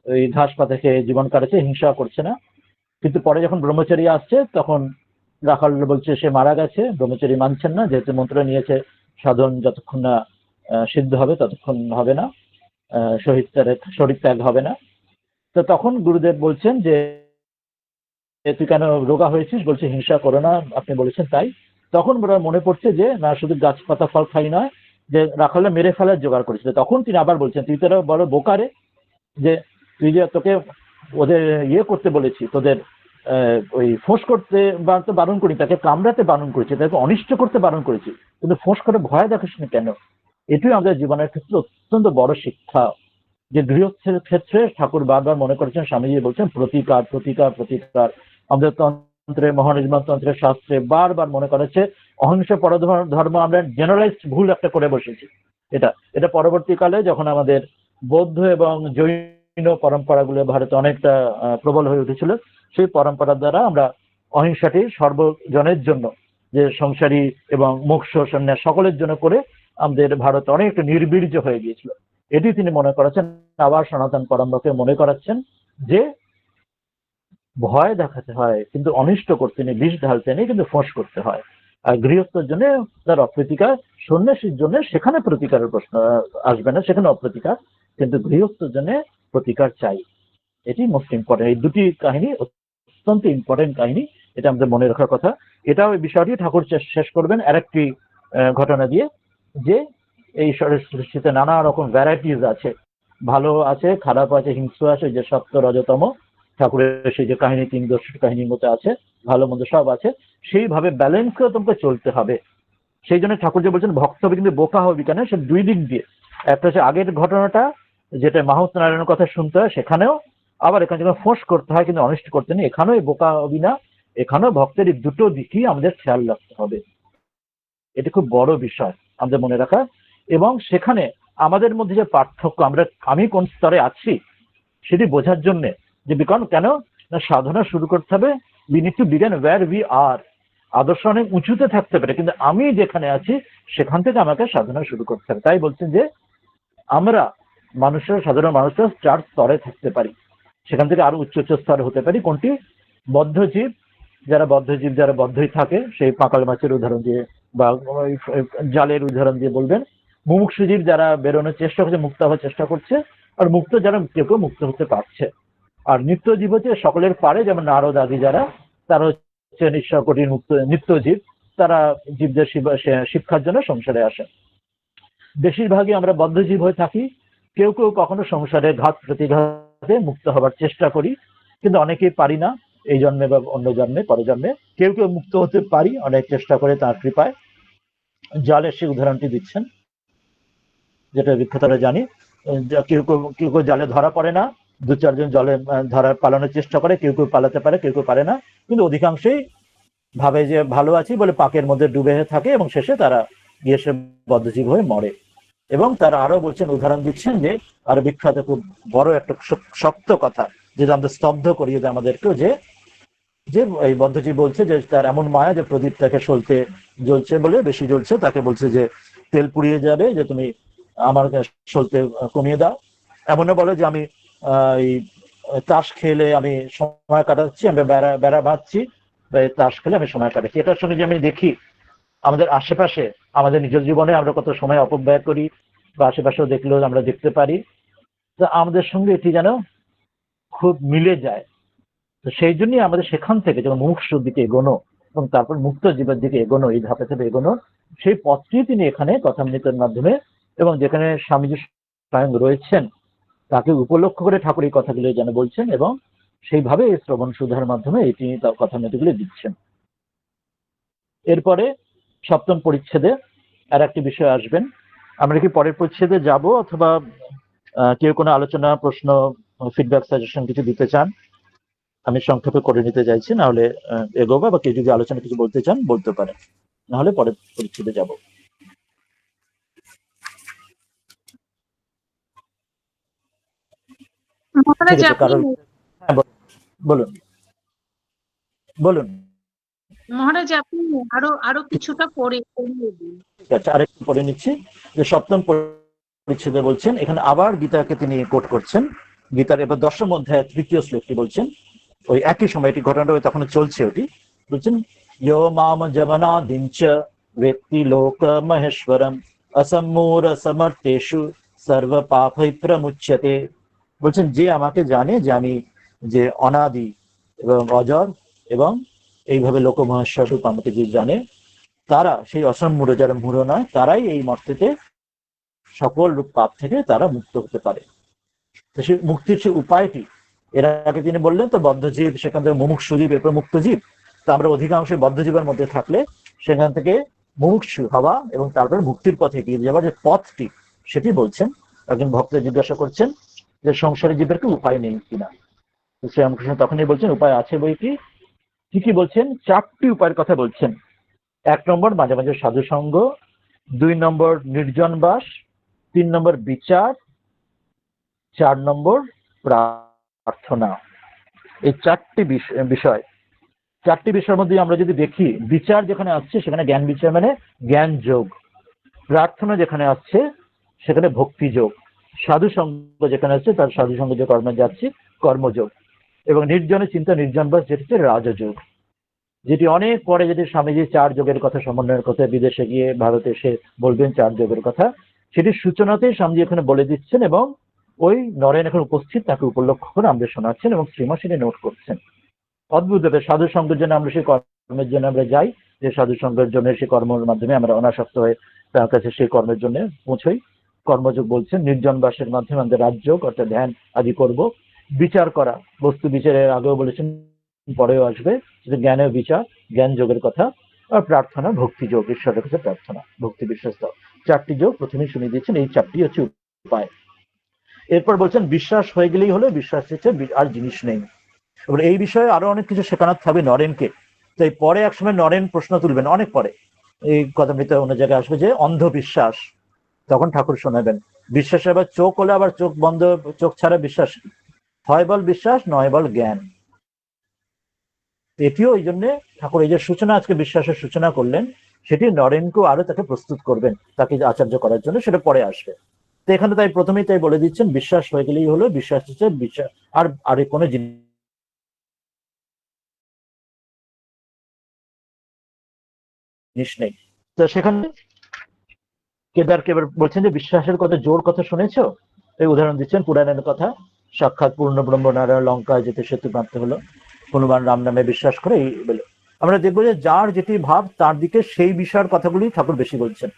ওই ঘাস পাতা খেয়ে জীবন কাটাচ্ছে, হিংসা করছে না। কিন্তু পরে যখন ব্রহ্মচারী আসছে, তখন রাখাল বলছে সে মারা গেছে। ব্রহ্মচারী মানছেন না, যেহেতু মন্ত্র নিয়েছে সাধন যতক্ষণ না সিদ্ধ হবে ততক্ষণ হবে না, শরীর ত্যাগ হবে না। তো তখন গুরুদেব বলছেন যে তুই কেন রোগা হয়েছিস? বলছে হিংসা করো না, আপনি বলেছেন তাই। তখন মনে পড়ছে যে না, শুধু গাছপাতা ফল খাই নয়, যে রাখালে মেরে ফেলার জোগাড় করেছিল। তখন তিনি আবার বলছেন তুই তো বড় বোকারে, যে তুই যে তোকে ওদের ইয়ে করতে বলেছি, তোদের ওই ফোঁস করতে বারণ করি, তাকে কামড়াতে বারণ করেছি, তাকে অনিষ্ট করতে বারণ করেছি, কিন্তু ফোঁস করে ভয় দেখাসনি কেন? এটাই আমাদের জীবনের ক্ষেত্রে অত্যন্ত বড় শিক্ষা, যে গৃহস্থের ক্ষেত্রে ঠাকুর বারবার মনে করেছেন, স্বামীজি বলছেন প্রতিকার প্রতিকার প্রতিকার। আমাদের তন্ত্রে, মহানির্মাণ তন্ত্রের শাস্ত্রে বারবার মনে করেছে অহিংসা পরধর্ম আমরা জেনারেলাইজড ভুল একটা করে বসেছি। এটা এটা পরবর্তীকালে যখন আমাদের বৌদ্ধ এবং জৈন পরম্পরাগুলো ভারতে অনেকটা প্রবল হয়ে উঠেছিল, সেই পরম্পরার দ্বারা আমরা অহিংসাটি সর্বজনের জন্য, যে সংসারী এবং মোক্ষ সন্ন্যাস সকলের জন্য করে আমাদের ভারত অনেকটা নির্বীর্য হয়ে গিয়েছিল। এটি তিনি মনে করেছেন, আবার সনাতন পরম্পরাকে মনে করাচ্ছেন যে ভয় দেখাতে হয় কিন্তু অনিষ্ট করতে নেই, বিষ ঢালতে নেই কিন্তু ফোঁস করতে হয়। আর গৃহস্থের জন্য তার অপ্রতিকার, সন্ন্যাসীর জন্য সেখানে প্রতিকারের প্রশ্ন আসবে না, সেখানে অপ্রতিকার, কিন্তু গৃহস্থের জন্য প্রতিকার চাই। এটি মোস্ট ইম্পর্টেন্ট। এই দুটি কাহিনী অত্যন্ত ইম্পর্টেন্ট কাহিনী, এটা আমাদের মনে রাখার কথা। এটাও এই বিষয়টি ঠাকুর শেষ করবেন আরেকটি ঘটনা দিয়ে, যে এই সৃষ্টিতে নানা রকম ভ্যারাইটিস আছে, ভালো আছে, খারাপ আছে, হিংস্র আছে, যে সত্য রজতম ঠাকুরের সেই যে কাহিনী, 3 কাহিনীর মতো আছে, ভালো মন্দ সব আছে, সেইভাবে ব্যালেন্স করে তোমাকে চলতে হবে। সেই জন্য ঠাকুর যে বলছেন ভক্ত হবে কিন্তু বোকা হবি কেন, সে দুই দিক দিয়ে। একটা হচ্ছে আগের ঘটনাটা, যেটা মাহুত নারায়ণের কথা শুনতে হয় সেখানেও, আবার এখানে যখন ফোঁস করতে হয় কিন্তু অনিষ্ট করতে নেই, এখানেও বোকা হবি না, এখানেও ভক্তের এই দুটো দিকই আমাদের খেয়াল রাখতে হবে। এটি খুব বড় বিষয় আমাদের মনে রাখা। এবং সেখানে আমাদের মধ্যে যে পার্থক্য, আমি কোন স্তরে আছি সেটি বোঝার জন্য, যে কেন না সাধনা শুরু করতে হবে, we need to begin where we are. আদর্শ অনেক উঁচুতে থাকতে পারে, কিন্তু আমি যেখানে আছি সেখান থেকে আমাকে সাধনা শুরু করতে হবে। তাই বলছেন যে আমরা সাধারণ মানুষরা 4 স্তরে থাকতে পারি, সেখান থেকে আরো উচ্চ উচ্চ স্তরে হতে পারি। কোনটি? বদ্ধজীব, যারা বদ্ধই থাকে, সেই পাকাল মাছের উদাহরণ দিয়ে বা জালের উদাহরণ দিয়ে বলবেন। মুমুক্ষুজীব, যারা বেরোনোর চেষ্টা করছে, মুক্ত হওয়ার চেষ্টা করছে, আর মুক্ত যারা কেউ কেউ মুক্ত হতে পারছে। আর নিত্যজীব হচ্ছে সকলের পারে, যেমন নারদ আদি যারা, তারা হচ্ছে নিঃস্ব কঠিন মুক্ত নিত্যজীব, তারা জীবদের শিক্ষার জন্য সংসারে আসেন। বেশিরভাগই আমরা বদ্ধজীব হয়ে থাকি, কেউ কেউ কখনো সংসারে ঘাত প্রতিঘাতে মুক্ত হবার চেষ্টা করি, কিন্তু অনেকেই পারি না, এই জন্মে বা অন্য জন্মে, পরের জন্মে। কেউ কেউ মুক্ত হতে পারি অনেক চেষ্টা করে, তার কৃপায়। জলের সেই উদাহরণটি দিচ্ছেন, যেটা বিখ্যাতরা জানি। কেউ কেউ জলে ধরা পড়ে না, 2-4 জন জলে পালানোর চেষ্টা করে, কেউ কেউ পালাতে পারে, কেউ কেউ পারে না, কিন্তু অধিকাংশই ভাবে যে ভালো আছি বলে পাকের মধ্যে ডুবে থাকে, এবং শেষে তারা গিয়ে সে বদ্ধজীব হয়ে মরে। এবং তারা আরো বলছেন, উদাহরণ দিচ্ছেন, যে আরো বিখ্যাত খুব বড় একটা শক্ত কথা, যেটা আমাদের স্তব্ধ করিয়ে দেয় আমাদেরকেও, যে এই বদ্ধজীব বলছে যে তার এমন মায়া যে প্রদীপ তাকে জ্বলছে বলে, বেশি জ্বলছে, তাকে বলছে যে তেল পুড়িয়ে যাবে, যে তুমি আমার সলতে কমিয়ে দাও। এমনও বলে যে আমি এই তাস খেলে আমি সময় কাটাচ্ছি, আমি বেড়া বাঁধছি, তাস খেলে আমি সময় কাটাচ্ছি। এটার সঙ্গে যে আমি দেখি আমাদের আশেপাশে, আমাদের নিজ জীবনে আমরা কত সময় অপব্যয় করি, বা আশেপাশেও দেখলেও আমরা দেখতে পারি, তো আমাদের সঙ্গে এটি যেন খুব মিলে যায়। তো সেই জন্যই আমাদের সেখান থেকে যেমন মুমুক্ষুর দিকে এগোনো, এবং তারপর মুক্ত জীবের দিকে এগোনো, এই ধাপে ধাপে এগোনো, সেই পথটি তিনি এখানে কথামৃতের মাধ্যমে, এবং যেখানে স্বামীজি স্বয়ং রয়েছেন তাকে উপলক্ষ করে ঠাকুর এই কথাগুলো যেন বলছেন, এবং সেইভাবে এই শ্রবণ সুধার মাধ্যমে তিনি তার কথামৃতগুলি দিচ্ছেন। এরপরে 7ম পরিচ্ছেদে আর একটি বিষয় আসবেন। আমরা কি পরের পরিচ্ছেদে যাব, অথবা কেউ কোনো আলোচনা, প্রশ্ন, ফিডব্যাক, সাজেশন কিছু দিতে চান? আমি সংক্ষেপে করে নিতে চাইছি, না হলে এগোবো, বা কেউ যদি আলোচনা কিছু বলতে চান বলতে পারেন, না হলে পরের পরিচ্ছেদে যাব। বলুন বলুন। মহারাজ, আপনি আরো কিছুটা পড়িয়ে দিন। ঠিক আছে, আরেকটু পড়ে নিচ্ছি। যে 7ম পরিচ্ছেদে বলছেন, এখানে আবার গীতাকে তিনি কোট করছেন। গীতার এবার 10ম অধ্যায় 3য় শ্লোকটি বলছেন, ওই একই সময়, এটি ঘটনাটা তখন চলছে, ওটি বলছেন, ইয়ো মাম জমনা দিঞ্চ ব্যক্তি লোক মহেশ্বরম অসম্মূর সমর্থেষু সর্ব পাপৈ প্রমুচ্যতে। বলছেন, যে আমাকে জানে, যে আমি যে অনাদি এবং অজর, এবং এইভাবে লোক মহেশ্বর রূপ আমাকে যে জানে, তারা সেই অসম্মূঢ়, যারা মূঢ় নয়, তারাই এই মর্তেতে সকল রূপ পাপ থেকে তারা মুক্ত হতে পারে। তো সেই মুক্তির সেই উপায়টি এর আগে তিনি বললেন তো বদ্ধজীব, সেখান থেকে মুমুক্ষু জীব, এরপর মুক্ত জীব। তো আমরা অধিকাংশ বদ্ধজীবের মধ্যে থাকলে সেখান থেকে মুমুক্ষু হওয়া এবং তারপরে মুক্তির পথে এগিয়ে যাওয়ার যে পথটি, সেটি বলছেন। একজন ভক্ত জিজ্ঞাসা করছেন যে সংসারী জীবের কি উপায় নেই কিনা। শ্রীরামকৃষ্ণ তখনই বলছেন উপায় আছে বই কি। কি কি বলছেন? 4টি উপায়ের কথা বলছেন। 1 নম্বর মাঝে মাঝে সাধু সঙ্গ, 2 নম্বর নির্জন বাস, 3 নম্বর বিচার, 4 নম্বর প্রার্থনা। এই 4টি বিষয়, 4টি বিষয়ের মধ্যে আমরা যদি দেখি, বিচার যেখানে আসছে সেখানে জ্ঞান বিচার মানে জ্ঞান যোগ, প্রার্থনা যেখানে আসছে সেখানে ভক্তি যোগ, সাধু সঙ্গ যেখানে আসছে তার সাধু সঙ্গ যে কর্মে যাচ্ছে কর্মযোগ, এবং নির্জনের চিন্তা নির্জন বাস যেটি হচ্ছে রাজযোগ, যেটি অনেক পরে যদি স্বামীজি 4 যোগের কথা, সমন্বয়ের কথা, বিদেশে গিয়ে ভারতে এসে বলবেন 4 যোগের কথা, সেটির সূচনাতেই স্বামীজি এখানে বলে দিচ্ছেন এবং ওই নরেন এখন উপস্থিত তাকে উপলক্ষ করে আমাদের শোনাচ্ছেন এবং শ্রীমা সেটি নোট করছেন। অদ্ভুত ব্যাপার, সাধু সঙ্গের জন্য আমরা সেই কর্মের জন্য আমরা যাই, যে সাধু সঙ্গের জন্য সেই কর্মের মাধ্যমে আমরা অনাসক্ত হয়ে তার কাছে সেই কর্মের জন্য পৌঁছই। কর্মযোগ বলছেন, নির্জন বাসের মাধ্যমে আমাদের রাজযোগ অর্থাৎ ধ্যান আদি করব। বিচার করা, বস্তু বিচারের আগেও বলেছেন, পরেও আসবে, জ্ঞানের বিচার, জ্ঞান যোগের কথা। আর প্রার্থনা ভক্তি যোগ, ঈশ্বরের কাছে প্রার্থনা, ভক্তি বিশ্বাস। 4টি যোগ প্রথমেই শুনিয়ে দিচ্ছেন, এই 4টি হচ্ছে উপায়। এরপর বলছেন বিশ্বাস হয়ে গেলেই হলো, বিশ্বাস হচ্ছে আর জিনিস নেই। এবার এই বিষয়ে আরো অনেক কিছু শেখানোর থাকবে নরেনকে। তাই পরে একসময় নরেন প্রশ্ন তুলবেন, অনেক পরে এই কথামৃতে অন্য জায়গায় আসবে, যে অন্ধবিশ্বাস, তখন ঠাকুর শোনাবেন বিশ্বাসে আবার চোখ হলে আবার চোখ বন্ধ, চোখ ছাড়া বিশ্বাস, হয় বল বিশ্বাস, নয় বল জ্ঞান। এটিও এই জন্য ঠাকুর এই যে সূচনা, আজকে বিশ্বাসের সূচনা করলেন, সেটি নরেনকেও আরো তাকে প্রস্তুত করবেন, তাকে আচার্য করার জন্য, সেটা পরে আসবে। তো এখানে তাই প্রথমেই তাই বলে দিচ্ছেন, বিশ্বাস হয়ে গেলেই হলো, বিশ্বাস হচ্ছে বিশ্বাস, আর কোনো জিনিস নেই। তো সেখানে কেদারকে এবার বলছেন যে বিশ্বাসের কথা, জোর কথা শুনেছো? এই উদাহরণ দিচ্ছেন পুরাণের কথা, সাক্ষাৎ পূর্ণ ব্রহ্ম নারায়ণ লঙ্কায় যেতে সেতু প্রাপ্ত হলো, হনুমান রাম নামে বিশ্বাস করে, এই বলে আমরা দেখবো যে যার যেটি ভাব তার দিকে সেই বিষয়ের কথাগুলি ঠাকুর বেশি বলছেন।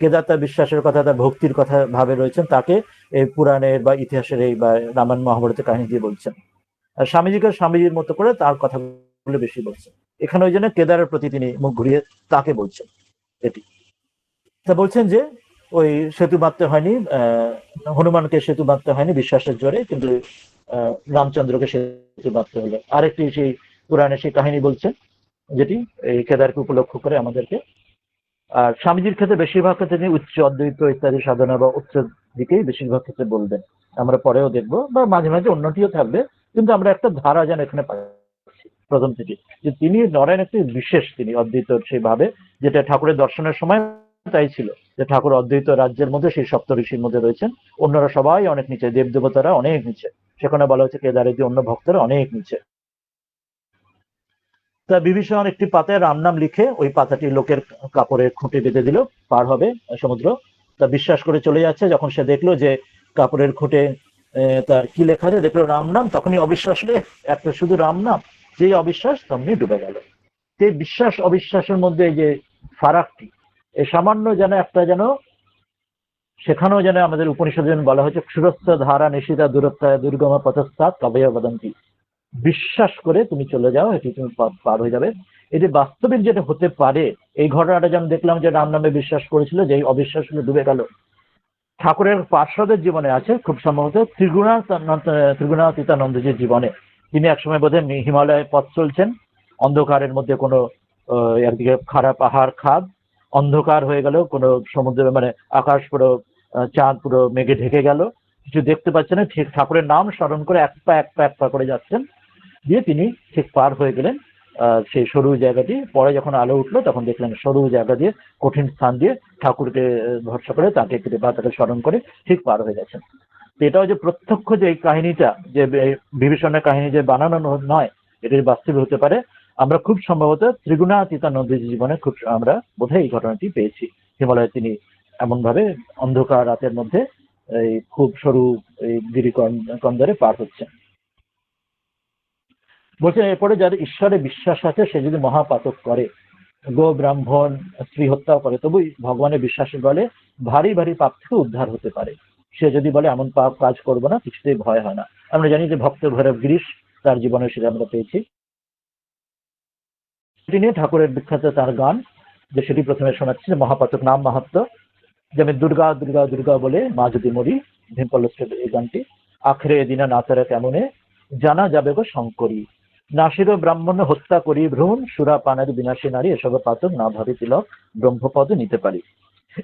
কেদার তার বিশ্বাসের কথা, তার ভক্তির কথা ভাবে রয়েছেন, তাকে এই পুরাণের বা ইতিহাসের এই বা রামায়ণ মহাভারতের কাহিনী দিয়ে বলছেন। আর স্বামীজিকে স্বামীজির মতো করে তার কথাগুলো বেশি বলছেন। এখানে ওই জন্য কেদারের প্রতি তিনি মুখ ঘুরিয়ে তাকে বলছেন। এটি তা বলছেন যে ওই সেতু বাঁধতে হয়নি, হনুমানকে সেতু বাঁধতে হয়নি বিশ্বাসের জোরে, কিন্তু রামচন্দ্রকে সেতু বাঁধতে হলো। আরেকটি সেই পুরাণে সেই কাহিনী বলছেন, যেটি এই কেদারকে উপলক্ষ করে আমাদেরকে। আর স্বামীজির ক্ষেত্রে বেশিরভাগ ক্ষেত্রে তিনি উচ্চ অদ্বৈত ইত্যাদি সাধনা বা উচ্চ দিকেই বেশিরভাগ ক্ষেত্রে বলবেন, আমরা পরেও দেখবো, বা মাঝে মাঝে উন্নতিও থাকবে, কিন্তু আমরা একটা ধারা যেন এখানে পাচ্ছি প্রথম থেকে, যে তিনি নরেন একটি বিশেষ, তিনি অদ্বৈত সেইভাবে, যেটা ঠাকুরের দর্শনের সময় তাই ছিল, যে ঠাকুর অদ্বৈত রাজ্যের মধ্যে সেই সপ্ত ঋষির মধ্যে রয়েছেন, অন্যরা সবাই অনেক নিচে, দেব দেবতারা অনেক নিচে, সেখানে বলা হচ্ছে কেদারের যে অন্য ভক্তরা অনেক নিচে। তা বিভীষণ একটি পাতায় রাম নাম লিখে ওই পাতাটি লোকের কাপড়ে খুঁটে বেঁধে দিল, পার হবে সমুদ্র। তা বিশ্বাস করে চলে যাচ্ছে, যখন সে দেখলো যে কাপড়ের খুঁটে তার কি লেখা আছে, দেখলো রাম নাম, তখনই অবিশ্বাস রে, একটা শুধু রাম নাম, যে অবিশ্বাস তখনই ডুবে গেল। এই বিশ্বাস অবিশ্বাসের মধ্যে এই যে ফারাকটি, এই সামান্য যেন একটা যেন, সেখানেও যেন আমাদের উপনিষদ যেন বলা হয়েছে, ক্ষুরস্ব ধারা নিশিতা দূরত্বায় দুর্গম পথস্থাৎ কবয় বদন্তি, বিশ্বাস করে তুমি চলে যাও, এটি তুমি পার হয়ে যাবে। এটি বাস্তবিক যেটা হতে পারে, এই ঘটনাটা যেমন দেখলাম যে রাম নামে বিশ্বাস করেছিল, যে অবিশ্বাস হলে ডুবে গেল। ঠাকুরের পার্শ্বদের জীবনে আছে খুব সম্ভবত, ত্রিগুণাতীতানন্দজির জীবনে, তিনি একসময় বোধহয় হিমালয়ে পথ চলছেন, অন্ধকারের মধ্যে কোনো একদিকে খারাপ পাহাড় খাদ, অন্ধকার হয়ে গেল, কোনো সমুদ্রে মানে আকাশ পুরো চাঁদ পুরো মেঘে ঢেকে গেল, কিছু দেখতে পাচ্ছেন না, ঠিক ঠাকুরের নাম স্মরণ করে এক পা করে যাচ্ছেন, দিয়ে তিনি ঠিক পার হয়ে গেলেন সেই সরু জায়গাটি। পরে যখন আলো উঠলো তখন দেখলেন সরু জায়গা দিয়ে, কঠিন স্থান দিয়ে ঠাকুরকে ভরসা করে তাকে কৃপা, তাকে স্মরণ করে ঠিক পার হয়ে গেছেন। তো এটাও যে প্রত্যক্ষ, যে এই কাহিনীটা যে বিভীষণের কাহিনী যে বানানো নয়, এটির বাস্তবে হতে পারে। আমরা খুব সম্ভবত ত্রিগুণাতীতানন্দজি জীবনে খুব আমরা বোধহয় এই ঘটনাটি পেয়েছি। হিমালয়ে তিনি এমন ভাবে অন্ধকার রাতের মধ্যে এই খুব সরু এই গিরিকন্দরে পার হচ্ছেন। বলছেন এরপরে যার ঈশ্বরে বিশ্বাস আছে, সে যদি মহাপাতক করে, গো ব্রাহ্মণ স্ত্রী হত্যাও করে, তবু ভগবানের বিশ্বাসের বলে ভারী ভারী পাপ থেকে উদ্ধার হতে পারে। সে যদি বলে এমন পাপ কাজ করবো না, কিছুতেই ভয় হয় না। আমরা জানি যে ভক্ত ভৈরব গিরিশ, তার জীবনে সেটা আমরা পেয়েছি। সেটি নিয়ে ঠাকুরের বিখ্যাত তার গান, যে সেটি প্রথমে শোনাচ্ছি, যে মহাপাতক নাম মাহাত্ম। যে আমি দুর্গা দুর্গা দুর্গা বলে মা যদি মরি, ভীমপল্লবের এই গানটি। আখরে দিনা নাচারে কেমনে, জানা যাবে গো শঙ্করী, নাসির ব্রাহ্মণ হত্যা করি ভ্রূণ, সুরা পানের বিনাশী নারী, এসব পাতক না ভাবি তিলক, ব্রহ্মপদ নিতে পারি।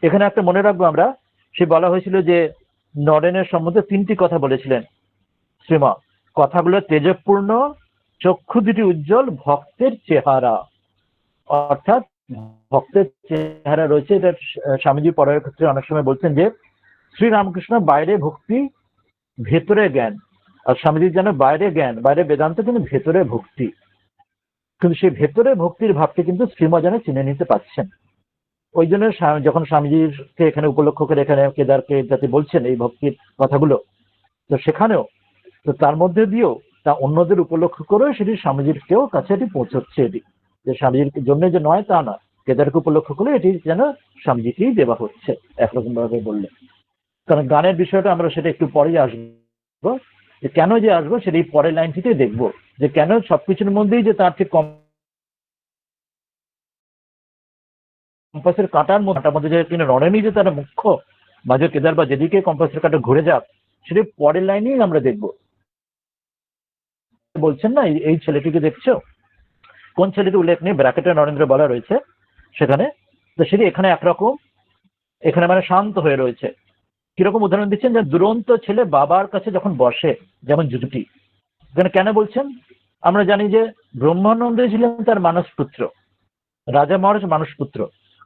এখানে একটা মনে রাখবো আমরা, সে বলা হয়েছিল যে নরেনের সম্বন্ধে 3টি কথা বলেছিলেন শ্রীমা। কথাগুলো তেজপূর্ণ, চক্ষু দুটি উজ্জ্বল, ভক্তের চেহারা। অর্থাৎ ভক্তের চেহারা রয়েছে। এটা স্বামীজি পরের ক্ষেত্রে অনেক সময় বলছেন যে শ্রীরামকৃষ্ণ বাইরে ভক্তি, ভেতরে জ্ঞান। আর স্বামীজি যেন বাইরে জ্ঞান, বাইরে বেদান্ত, কিন্তু ভেতরে ভক্তি। কিন্তু সেই ভেতরে ভক্তির ভাবটি কিন্তু শ্রীমা যেন চিনে নিতে পারছেন। ওই জন্য যখন স্বামীজিকে এখানে উপলক্ষ করে এখানে কেদারকে যাতে বলছেন এই ভক্তির কথাগুলো, তো সেখানেও তো তার মধ্যে দিয়েও তা অন্যদের উপলক্ষ করেও সেটি স্বামীজির কেউ কাছে এটি পৌঁছচ্ছে। এটি যে স্বামীজির জন্য যে নয় তা না, কেদারকে উপলক্ষ করে এটি যেন স্বামীজিকেই দেওয়া হচ্ছে একরকম ভাবে বললে। কারণ গানের বিষয়টা আমরা সেটা একটু পরেই আসবো, যে কেন যে আসবো সেটা এই পরের লাইনটিতে দেখবো, যে কেন সবকিছুর মধ্যেই যে তার ঠিক কম্পাসের কাঁটার মধ্যে যে কিনা রণেনি যে তারা মুখ্য, মাঝে কেদার বা যেদিকে কম্পাসের কাঁটা ঘুরে যাক, সেটি পরের লাইনেই আমরা দেখবো। বলছেন না এই ছেলেটিকে দেখছো, কোন ছেলেটি উল্লেখ নেই, ব্র্যাকেটে নরেন্দ্র বলা রয়েছে সেখানে। তো সেটি এখানে একরকম, এখানে মানে শান্ত হয়ে রয়েছে। কিরকম উদাহরণ দিচ্ছেন, যে দুরন্ত ছেলে বাবার কাছে যখন বসে, যেমন জুটি। এখানে কেন বলছেন, আমরা জানি যে ব্রহ্মানন্দ ছিলেন তার মানস পুত্র, রাজা মহারাজ মানস পুত্র,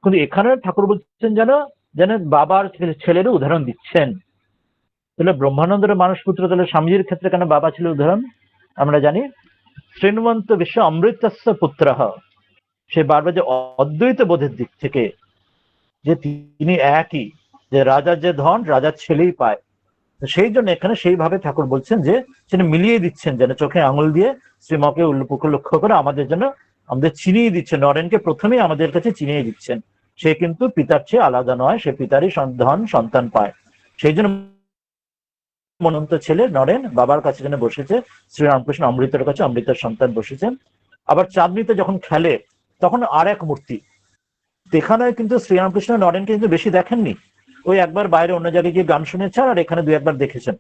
কিন্তু এখানে ঠাকুর বলছেন যেন যেন বাবার ছেলেরও উদাহরণ দিচ্ছেন। তাহলে ব্রহ্মানন্দের মানস পুত্র, তাহলে স্বামীজির ক্ষেত্রে কেন বাবা ছিল উদাহরণ? আমরা জানি শ্রীনবন্ত বিশ্ব অমৃতস্য পুত্র, সে বারবার যে অদ্বৈত বোধের দিক থেকে যে তিনি একই, যে রাজার যে ধন রাজার ছেলেই পায়, সেই জন্য এখানে সেইভাবে ঠাকুর বলছেন যে সেটা মিলিয়ে দিচ্ছেন, যেন চোখে আঙুল দিয়ে শ্রীমকে লক্ষ্য করে আমাদের জন্য আমাদের চিনিয়ে দিচ্ছেন, নরেনকে প্রথমেই আমাদের কাছে চিনিয়ে দিচ্ছেন। সে কিন্তু পিতার চেয়ে আলাদা নয়, সে পিতারই ধন সন্তান পায়। সেই জন্য মনন্ত ছেলে নরেন বাবার কাছে যেন বসেছে, শ্রীরামকৃষ্ণ অমৃতের কাছে অমৃতের সন্তান বসেছেন। আবার চাঁদনিতে যখন খেলে তখন আর এক মূর্তি, এখানে কিন্তু শ্রীরামকৃষ্ণ নরেনকে কিন্তু বেশি দেখেননি, ওই একবার বাইরে অন্য জায়গায় গিয়ে গান শুনেছেন, আর এখানে 2-1বার দেখেছেন।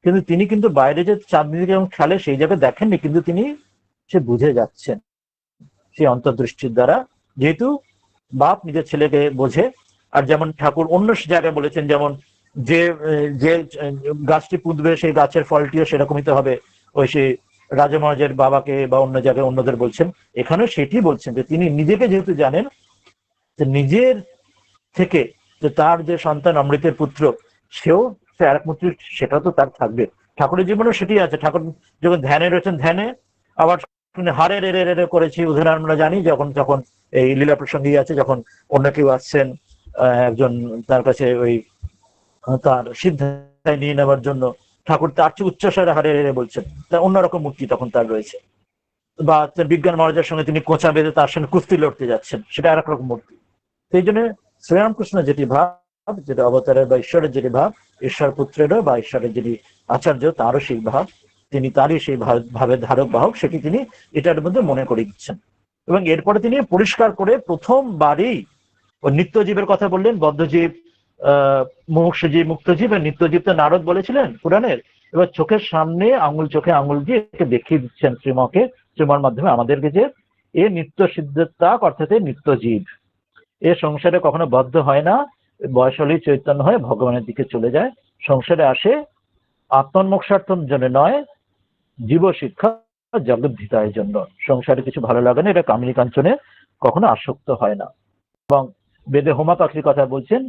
কিন্তু তিনি কিন্তু বাইরে যে চাঁদনিতে যখন খেলে সেই জায়গায় দেখেননি, কিন্তু তিনি সে বুঝে যাচ্ছেন সেই অন্তর্দৃষ্টির দ্বারা, যেহেতু বাপ নিজের ছেলেকে বোঝে। আর যেমন ঠাকুর অন্য জায়গায় বলেছেন, যেমন যে যে গাছটি পুঁতবে সেই গাছের ফলটিও সেরকমই তো হবে, ওই সেই রাজা মহারাজের বাবাকে বা অন্য জায়গায় অন্যদের বলছেন। এখানেও সেটি বলছেন যে তিনি নিজেকে যেহেতু জানেন, যে নিজের থেকে যে তার যে সন্তান অমৃতের পুত্র, সেও সে আর এক মূর্তি, সেটা তো তার থাকবে। ঠাকুরের জীবনে সেটি আছে। ঠাকুর যখন ধ্যানে রয়েছেন, ধ্যানে আবার হারে রে রে রে করেছি উদাহরণ আমরা জানি, যখন যখন এই লীলা প্রসঙ্গে আছে, যখন অন্য কেউ আসছেন একজন তার কাছে ওই তার সিদ্ধায় নিয়ে নেওয়ার জন্য, ঠাকুর তার চেয়ে উচ্চস্বরে হারে রে বলছেন, তার অন্যরকম মূর্তি তখন তার রয়েছে। বা বিজ্ঞান মহারাজের সঙ্গে তিনি কোঁচা বেঁধে তার সঙ্গে কুস্তি লড়তে যাচ্ছেন, সেটা আর এক রকম মূর্তি। সেই জন্য শ্রীরামকৃষ্ণ যেটি ভাব, যেটা অবতারের বা ঈশ্বরের যেটি ভাব, ঈশ্বর পুত্রেরও বা ঈশ্বরের যিনি আচার্য তারও সেই ভাব, তিনি তারই সেই ভাবের ধারক বাহক, সেটি তিনি এটার মধ্যে মনে করে দিচ্ছেন। এবং এরপরে তিনি পরিষ্কার করে প্রথমবারই ও নিত্যজীবের কথা বললেন, বদ্ধজীব, মুমুক্ষুজীব, মুক্তজীব, আর নিত্যজীব তো নারদ বলেছিলেন পুরাণের। এবার চোখের সামনে চোখে আঙুল দিয়ে একে দেখিয়ে দিচ্ছেন শ্রীমকে, শ্রীমার মাধ্যমে আমাদেরকে, যে এ নিত্য সিদ্ধতাক, অর্থাৎ নিত্যজীব, এ সংসারে কখনো বদ্ধ হয় না, বয়স হলেই চৈতন্য হয়ে ভগবানের দিকে চলে যায়। সংসারে আসে আত্মোন্মোক্ষার্থের জন্য নয়, জীব শিক্ষা জগদ্ধিতায়ের জন্য। সংসারে কিছু ভালো লাগে না, এটা কামিনী কাঞ্চনে কখনো আসক্ত হয় না। এবং বেদে হোমা পাখির কথা বলছেন,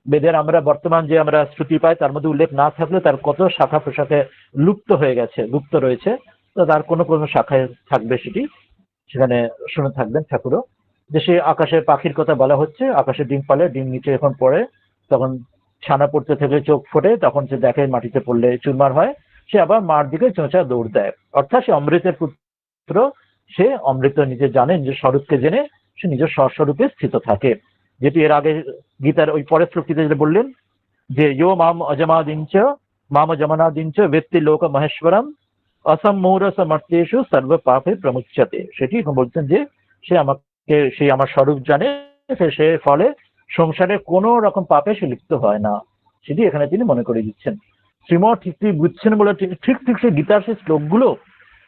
বেদের আমরা বর্তমান যে আমরা শ্রুতি পাই তার মধ্যে উল্লেখ না থাকলে তার কত শাখা প্রশাখে লুপ্ত হয়ে গেছে, লুপ্ত রয়েছে, তো তার কোনো কোনো শাখায় থাকবে, সেটি সেখানে শুনে থাকবেন ঠাকুরও, যে সে আকাশের পাখির কথা বলা হচ্ছে, আকাশে ডিম পালে, ডিম নিচে যখন পড়ে তখন ছানা পড়তে থেকে চোখ ফোটে, তখন সে দেখে মাটিতে পড়লে চুরমার হয়, সে আবার মার দিকে চোঁচা দৌড় দেয়। অর্থাৎ সে অমৃতের পুত্র, সে অমৃত নিজে জানে, নিজের স্বরূপকে জেনে সে নিজের স্বস্বরূপে স্থিত থাকে। যেটি এর আগে গীতার ওই পরের শ্লোকটিতে যেটা বললেন, যে ইয়ো মাম অজমানাদিঞ্চ বেত্তি লোক মহেশ্বরম অসম্মূঢ় সমর্থেষু সর্ব পাপে প্রমুচ্যতে। সেটি বলছেন যে সে আমার স্বরূপ জানে, সে ফলে সংসারে কোনো রকম পাপে সে লিপ্ত হয় না, সেটি এখানে তিনি মনে করে দিচ্ছেন। শ্রীমঠ ঠিক বুঝছেন বলে ঠিক সেই গীতার সেই শ্লোকগুলো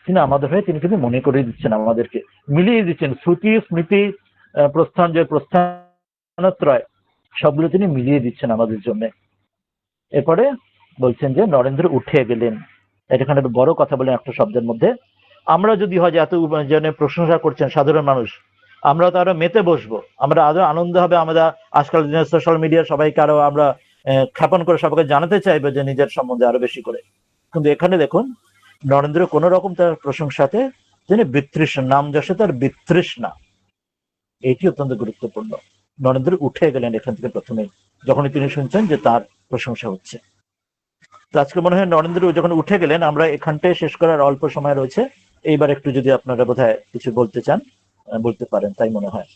তিনি আমাদের হয়ে তিনি কিন্তু মনে করে দিচ্ছেন, আমাদেরকে মিলিয়ে দিচ্ছেন। শ্রুতি স্মৃতি প্রস্থানত্রয় সবগুলো তিনি মিলিয়ে দিচ্ছেন আমাদের জন্য। এরপরে বলছেন যে নরেন্দ্র উঠে গেলেন। এখানে বড় কথা বলেন একটা শব্দের মধ্যে। আমরা যদি হয় যে এত জনে প্রশংসা করছেন সাধারণ মানুষ, আমরা তো আরো মেতে বসবো, আমরা আরো আনন্দ হবে, আমরা আজকাল দিনের সোশ্যাল মিডিয়া সবাইকে আরো আমরা খ্যাপন করে সবাইকে জানাতে চাইবে যে নিজের সম্বন্ধে আরো বেশি করে। কিন্তু এখানে দেখুন নরেন্দ্র কোন রকম তার প্রশংসাতে তিনি বিতৃষ্ণা, নাম যশে তার বিতৃষ্ণা, এটি অত্যন্ত গুরুত্বপূর্ণ। নরেন্দ্র উঠে গেলেন এখান থেকে প্রথমে, যখনই তিনি শুনছেন যে তার প্রশংসা হচ্ছে। তো আজকে মনে হয় নরেন্দ্র যখন উঠে গেলেন, আমরা এখানটায় শেষ করার অল্প সময় রয়েছে। এইবার একটু যদি আপনারা বোধহয় কিছু বলতে চান বলতে পারেন, তাই মনে হয়।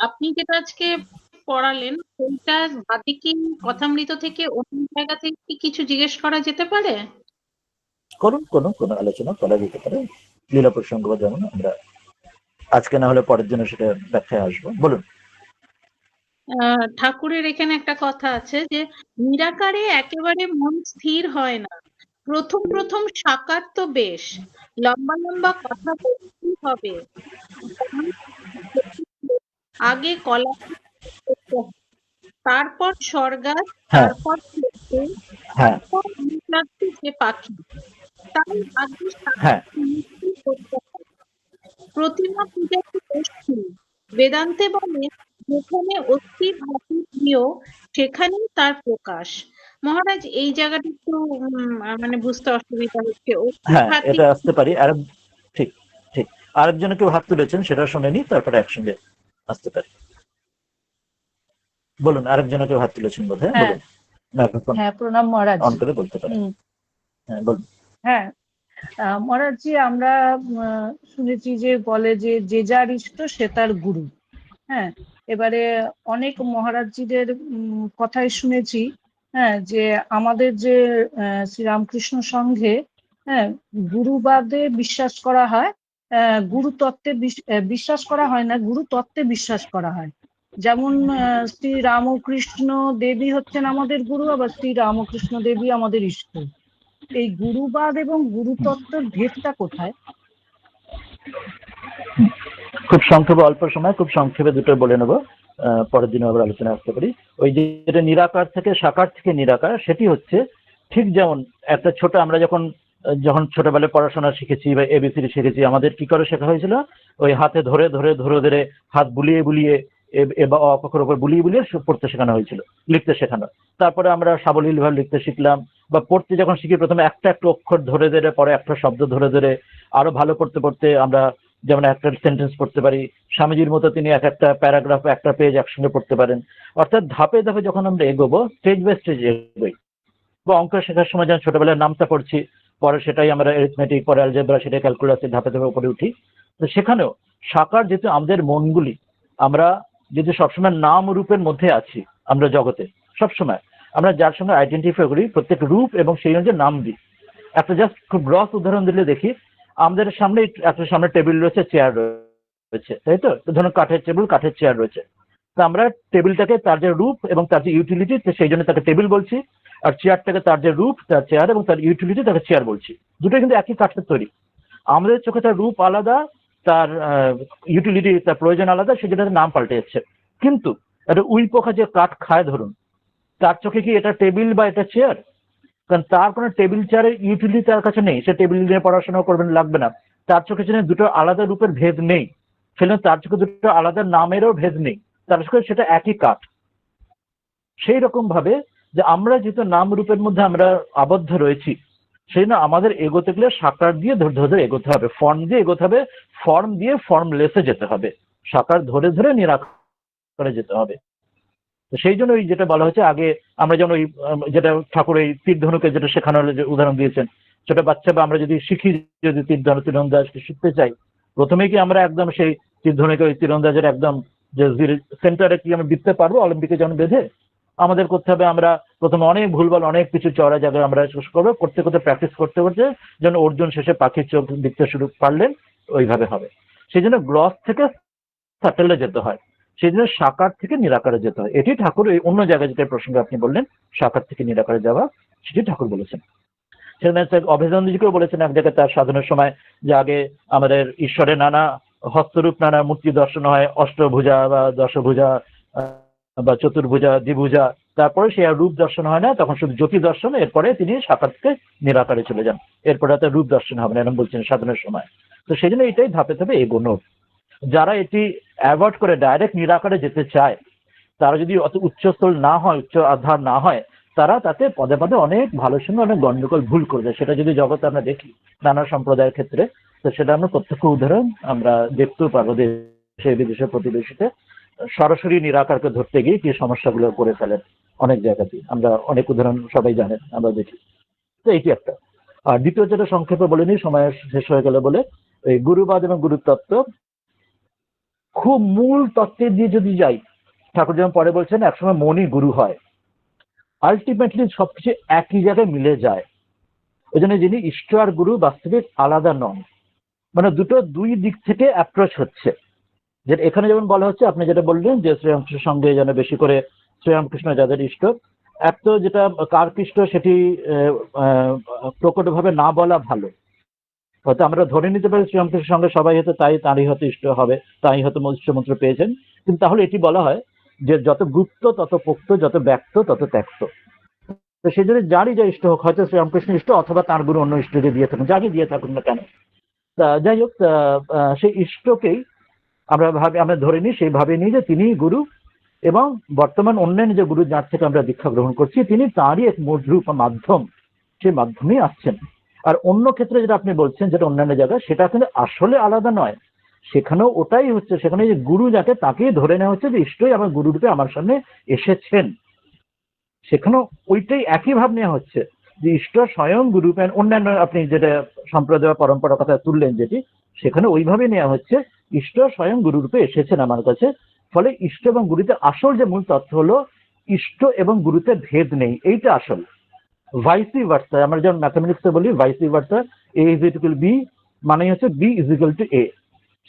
আপনি যেটা আজকে পড়ালেন সেইটা বাদে কি কথামৃত থেকে অন্য জায়গা থেকে কি কিছু জিজ্ঞেস করা যেতে পারে? করুন, কোন আলোচনা করা যেতে পারে, লীলা প্রসঙ্গ যেমন, আমরা আজকে না হলে পরের জন্য সেটা ব্যাখ্যায় আসবো। বলুন। ঠাকুরের এখানে একটা কথা আছে যে নিরাকারে একেবারে মন স্থির হয় না, প্রথম প্রথম সাকার তো বেশ, লম্বা লম্বা কথা বলতেই হবে, আগে কলা, তারপর স্বর্গাত, হ্যাঁ তারপর হ্যাঁ তারপর যে পাখি, তাই আগে হ্যাঁ করতে হয়। প্রতিমা পূজাকে অস্থি, বেদান্তে বলে যেখানে অস্থি ভাতি প্রিয় সেখানেই তার প্রকাশ। মহারাজ এই জায়গাটা একটু মানে বুঝতে অসুবিধা হচ্ছে। অস্থি হ্যাঁ, ভাতি এটা আসতে পারি। আর ঠিক ঠিক আরেকজন কেউ হাত তুলেছেন, সেটা শুনেনি, তারপরে একসঙ্গে আসতে পারি। বলুন, আরেকজন কেউ হাত তুলেছেন বোধহয়, হ্যাঁ বলুন। মাইক্রোফোন হ্যাঁ, প্রণাম মহারাজ। অন করে বলতে পারেন। হ্যাঁ বলুন। হ্যাঁ, মহারাজজি, আমরা শুনেছি যে বলে যে যে যার ইষ্ট সে তার গুরু। হ্যাঁ, এবারে অনেক মহারাজজিদের কথাই শুনেছি, হ্যাঁ, যে আমাদের যে শ্রীরামকৃষ্ণ সংঘে, হ্যাঁ, গুরুবাদে বিশ্বাস করা হয়, গুরু তত্ত্বে বিশ্বাস করা হয় না, গুরু তত্ত্বে বিশ্বাস করা হয়। যেমন শ্রী রামকৃষ্ণ দেবী হচ্ছেন আমাদের গুরু, আবার শ্রী রামকৃষ্ণ দেবী আমাদের ইষ্ট। এই গুরুবাদ এবং গুরুতত্ত্বের ভেদটা কোথায়? খুব সংক্ষেপে, অল্প সময় খুব সংক্ষেপে দুটো বলে নেবো, পরের দিনে আবার আলোচনা আসতে পারি। ওই যেটা নিরাকার থেকে সাকার থেকে নিরাকার, সেটি হচ্ছে ঠিক যেমন একটা ছোট, আমরা যখন যখন ছোটবেলায় পড়াশোনা শিখেছি বা এবিসিডি শিখেছি, আমাদের কি করে শেখা হয়েছিল? ওই হাতে ধরে ধরে ধরে ধরে হাত বুলিয়ে বুলিয়ে বা অক্ষরের উপর বুলিয়ে বুলিয়ে পড়তে শেখানো হয়েছিল, লিখতে শেখানো। তারপরে আমরা সাবলীল ভাবে লিখতে শিখলাম, বা পড়তে যখন শিখি প্রথমে একটা একটা অক্ষর ধরে ধরে, পরে একটা শব্দ ধরে ধরে, আরো ভালো পড়তে পড়তে আমরা যেমন একটা সেন্টেন্স পড়তে পারি। স্বামীজির মতো তিনি এক একটা প্যারাগ্রাফ, একটা পেজ একসঙ্গে পড়তে পারেন। অর্থাৎ ধাপে ধাপে যখন আমরা এগোবো, স্টেজ বাই স্টেজ এগোই। বা অঙ্ক শেখার সময় যেমন ছোটবেলায় নামতা পড়ছি, পরে সেটাই আমরা অ্যারিথমেটিক, পরে অ্যালজেব্রা, সেটাই ক্যালকুলাসে ধাপে ধাপে উপরে উঠি। তো সেখানেও সাকার যেহেতু আমাদের মনগুলি, আমরা যদি সবসময় নাম রূপের মধ্যে আছি, আমরা জগতে সবসময় আমরা যার সঙ্গে আইডেন্টিফাই করি, প্রত্যেক রূপ এবং সেই অনুযায়ী নাম দিই। একটা জাস্ট খুব গ্রস উদাহরণ দিলে দেখি, আমাদের সামনে একটা সামনে টেবিল রয়েছে, চেয়ার রয়েছে, তাই তো? ধরুন কাঠের টেবিল, কাঠের চেয়ার রয়েছে। তো আমরা টেবিলটাকে তার যে রূপ এবং তার যে ইউটিলিটি, সেই জন্য তাকে টেবিল বলছি। আর চেয়ারটাকে তার যে রূপ, তার চেয়ার এবং তার ইউটিলিটি, তাকে চেয়ার বলছি। দুটোই কিন্তু একই কাঠের তৈরি। আমাদের চোখে তার রূপ আলাদা, তার ইউটিলিটি, তার প্রয়োজন আলাদা, সেজন্য নাম পাল্টে যাচ্ছে। কিন্তু একটা উই পোকা যে কাঠ খায় ধরুন, তার চোখে কি এটা টেবিল বা এটা চেয়ার? কারণ তার কোনো টেবিল চেয়ারের ইউটিলিটি তার কাছে নেই, সে টেবিল নিয়ে পড়াশোনা করবেন, লাগবে না। তার চোখে যেন দুটো আলাদা রূপের ভেদ নেই, সেজন্য তার চোখে দুটো আলাদা নামেরও ভেদ নেই, তার চোখে সেটা একই কাঠ। সেই রকম ভাবে যে আমরা যেহেতু নাম রূপের মধ্যে আমরা আবদ্ধ রয়েছি, সেই জন্য আমাদের এগোতে গেলে সাকার দিয়ে ধরে ধরে এগোতে হবে, ফর্ম দিয়ে এগোতে হবে, ফর্ম দিয়ে ফর্মলেসে যেতে হবে, সাকার ধরে ধরে নিরাকারে যেতে হবে। তো সেই জন্য ওই যেটা বলা হচ্ছে আগে, আমরা যেমন ওই যেটা ঠাকুর এই তীর ধনুকে যেটা শেখানোর যে উদাহরণ দিয়েছেন, ছোট বাচ্চা বা আমরা যদি শিখি, যদি তীর ধনুক তীরন্দাজকে শিখতে চাই, প্রথমে কি আমরা একদম সেই তীরধনুকে ওই তীরন্দাজের একদম যে সেন্টারে কি আমরা বিততে পারবো অলিম্পিকে যেমন বেঁধে? আমাদের করতে হবে আমরা প্রথমে অনেক ভুলভাল অনেক কিছু চড়া জায়গায় আমরা শেষ করবো, করতে করতে প্র্যাকটিস করতে করতে যেন অর্জুন শেষে পাখির চোখ দেখতে শুরু পারলেন, ওইভাবে হবে। সেই জন্য গ্রস থেকে সাটেলে যেতে হয়, সেই জন্য সাকার থেকে নিরাকারে যেতে হয়। এটি ঠাকুর এই অন্য জায়গায় যেটা প্রসঙ্গ আপনি বললেন সাকার থেকে নিরাকারে যাওয়া, সেটি ঠাকুর বলেছেন। সেখানে অভেদানন্দজিকেও বলেছেন এক জায়গায় তার সাধনের সময় যে আগে আমাদের ঈশ্বরের নানা হস্তরূপ নানা মূর্তি দর্শন হয়, অষ্টভুজা বা দশভুজা বা চতুর্ভুজা দ্বিভুজা, তারপরে সে আর রূপ দর্শন হয় না, তখন শুধু জ্যোতি দর্শন, এরপরে তিনি সাকার থেকে নিরাকারে চলে যান, এরপরে তার রূপ দর্শন হবে না, এরকম বলছেন সাধনের সময়। তো সেই জন্য এটাই ধাপে ধাপে এগোনো। যারা এটি অ্যাভয়েড করে ডাইরেক্ট নিরাকারে যেতে চায়, তারা যদি অত উচ্চস্থল না হয়, উচ্চ আধার না হয়, তারা তাতে পদে পদে অনেক ভালোর সঙ্গে অনেক গন্ডগোল ভুল করে যায়। সেটা যদি জগতে আমরা দেখি নানা সম্প্রদায়ের ক্ষেত্রে, তো সেটা আমরা প্রত্যক্ষ উদাহরণ আমরা দেখতেও পারবো দেশে বিদেশে প্রতিবেশীতে সরাসরি নিরাকারকে ধরতে গিয়ে কি সমস্যাগুলো করে ফেলেন অনেক জায়গাতেই, আমরা অনেক উদাহরণ সবাই জানেন, আমরা দেখি। তো এইটি একটা। আর দ্বিতীয় যেটা সংক্ষেপে বলে নিই, সময় শেষ হয়ে গেলে বলে, এই গুরুবাদ এবং গুরুতত্ত্ব খুব মূল তত্ত্বে দিয়ে যদি যাই, ঠাকুর যেমন পরে বলছেন একসময় মনই গুরু হয়, আলটিমেটলি সবকিছু একই জায়গায় মিলে যায়। ওই জন্য যিনি ইষ্ট আর গুরু বাস্তবিক আলাদা নন, মানে দুটো দুই দিক থেকে অ্যাপ্রোচ হচ্ছে। যে এখানে যেমন বলা হচ্ছে, আপনি যেটা বললেন যে শ্রীরামকৃষ্ণের সঙ্গে যেন বেশি করে শ্রীরামকৃষ্ণ যাদের ইষ্ট, এক তো যেটা কার কৃষ্ট সেটি প্রকটভাবে না বলা ভালো। হয়তো আমরা ধরে নিতে পারি শ্রীরামকৃষ্ণের সঙ্গে সবাই হয়তো তারই হয়তো ইষ্ট হবে, তাই হয়তো ইষ্টমন্ত্র পেয়েছেন, কিন্তু তাহলে এটি বলা হয় যে যত গুপ্ত তত পোক্ত, যত ব্যক্ত তত ত্যক্ত। তো সেই জন্য যারই যা ইষ্ট হোক, হয়তো শ্রীরামকৃষ্ণ ইষ্ট অথবা তার গুরু অন্য ইষ্টকে দিয়ে থাকুন, যাকে দিয়ে থাকুন না কেন, তা যাই হোক, সেই ইষ্টকেই আমরা ধরে নিই, সেইভাবে নিই যে তিনি গুরু, এবং বর্তমান অন্যান্য যে গুরু যার থেকে আমরা দীক্ষা গ্রহণ করছি তিনি তারই এক মূলরূপ মাধ্যম, সেই মাধ্যমেই আসছেন। আর অন্য ক্ষেত্রে যেটা আপনি বলছেন যেটা অন্যান্য জায়গায়, সেটা কিন্তু আসলে আলাদা নয়, সেখানেও ওটাই হচ্ছে, সেখানে যে গুরু যাকে তাকেই ধরে নেওয়া হচ্ছে যে ইষ্টই আমার গুরুরূপে আমার সামনে এসেছেন, সেখানেও ওইটাই একই ভাব নেওয়া হচ্ছে যে ইষ্ট স্বয়ং গুরুরূপে। অন্যান্য আপনি যেটা সম্প্রদায় পরম্পরার কথা তুললেন যেটি, সেখানে ওইভাবে নেওয়া হচ্ছে ইষ্ট স্বয়ং গুরুরূপে এসেছেন আমার কাছে। ফলে ইষ্ট এবং গুরুতে আসল যে মূল তথ্য হলো ইষ্ট এবং গুরুতে ভেদ নেই, এইটা আসল। ভাইসি ভার্সা, আমরা যেমন ম্যাথামেটিক্সে বলি vice versa, A is equal B মানে হচ্ছে B is equal to A.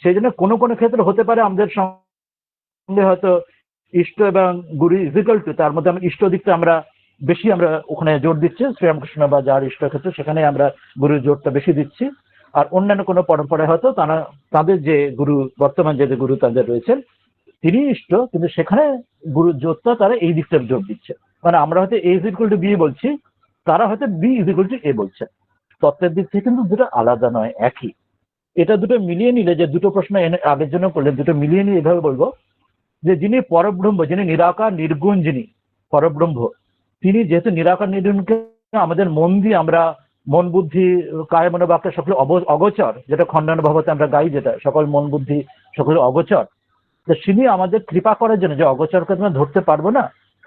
সেই জন্য কোনো কোনো ক্ষেত্রে হতে পারে আমাদের সঙ্গে হয়তো ইষ্ট এবং গুরু ইজ ইকুয়াল টু, তার মধ্যে আমরা ইষ্ট দিকটা আমরা বেশি আমরা ওখানে জোর দিচ্ছি, শ্রীরামকৃষ্ণ বা যার ইষ্ট ক্ষেত্রে সেখানে আমরা গুরুর জোরটা বেশি দিচ্ছি। আর অন্যান্য কোনো পরম্পরায় হয়তো তারা তাদের যে গুরু বর্তমান যে গুরু তাদের রয়েছেন তিনি ইষ্ট, কিন্তু সেখানে গুরুর জোরটা তারা এই দিকটা জোর দিচ্ছে। মানে আমরা হয়তো এ ইজ ইকুয়াল টু বি বলছি, তারা হয়তো বি ইজ ইকুয়াল টু এ বলছে। তত্ত্বের দিক থেকে কিন্তু দুটো আলাদা নয়, একই। এটা দুটো মিলিয়ে নিলে, যে দুটো প্রশ্ন আগের জন্য করলেন, দুটো মিলিয়ে নিয়ে এভাবে বলবো যে যিনি পরব্রহ্ম, যিনি নিরাকার নির্গুণ, যিনি পরব্রহ্ম, তিনি যেহেতু নিরাকার নির্গুণকে আমাদের মন দিয়ে আমরা মন বুদ্ধি কায় মনোবাক্যে সকলে অগোচর, যেটা খণ্ডন ভবতে আমরা গাই, যেটা সকল মন বুদ্ধি সকলে অগোচর, তো তিনি আমাদের কৃপা করার জন্য, যে অগোচরকে আমরা ধরতে পারবো না,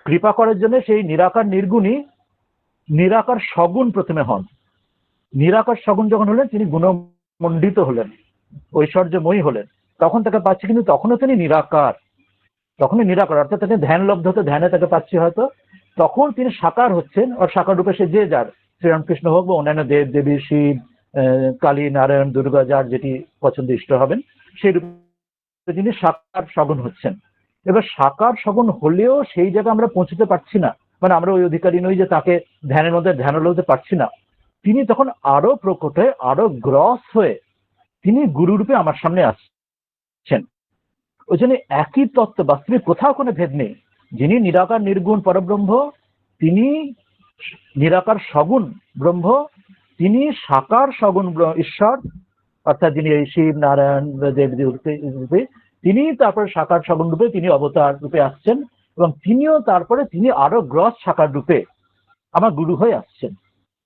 কৃপা করার জন্য সেই নিরাকার নির্গুণই নিরাকার সগুণ প্রথমে হন। নিরাকার সগুণ যখন হলেন তিনি গুণমণ্ডিত হলেন, ঐশ্বর্যময়ী হলেন, তখন তাকে পাচ্ছি, কিন্তু তখনও তিনি নিরাকার, তখনই নিরাকার, অর্থাৎ তাকে ধ্যান লব্ধ হতে, ধ্যানে তাকে পাচ্ছি হয়তো, তখন তিনি সাকার হচ্ছেন। আর সাকার রূপে সে যে যার, শ্রীরামকৃষ্ণ হোক বা অন্যান্য দেব দেবী, শিব, কালী, নারায়ণ, দুর্গা, যার যেটি পছন্দ ইষ্ট হবেন, সেই রূপে তিনি সাকার সগুণ হচ্ছেন। এবার সাকার সগুণ হলেও সেই জায়গায় আমরা পৌঁছতে পারছি না, মানে আমরা ওই অধিকারী নই যে তাকে ধ্যানের মধ্যে ধ্যান লইতে পারছি না। তিনি তখন আরো প্রকট হয়ে, আরো গ্রস হয়ে তিনি গুরুরূপে আমার সামনে আসছেন। ওই জন্য একই তত্ত্ব, বাস্তবিক কোথাও কোনো ভেদ নেই। যিনি নিরাকার নির্গুণ পরব্রহ্ম, তিনি নিরাকার সগুণ ব্রহ্ম, তিনি সাকার সগুণ ঈশ্বর, অর্থাৎ যিনি এই শিব, নারায়ণ, দেবী রূপে, তিনি তারপরে সাকার সগুণ রূপে তিনি অবতার রূপে আসছেন, এবং তিনিও তারপরে তিনি আরো গ্রস সাকার রূপে আমার গুরু হয়ে আসছেন।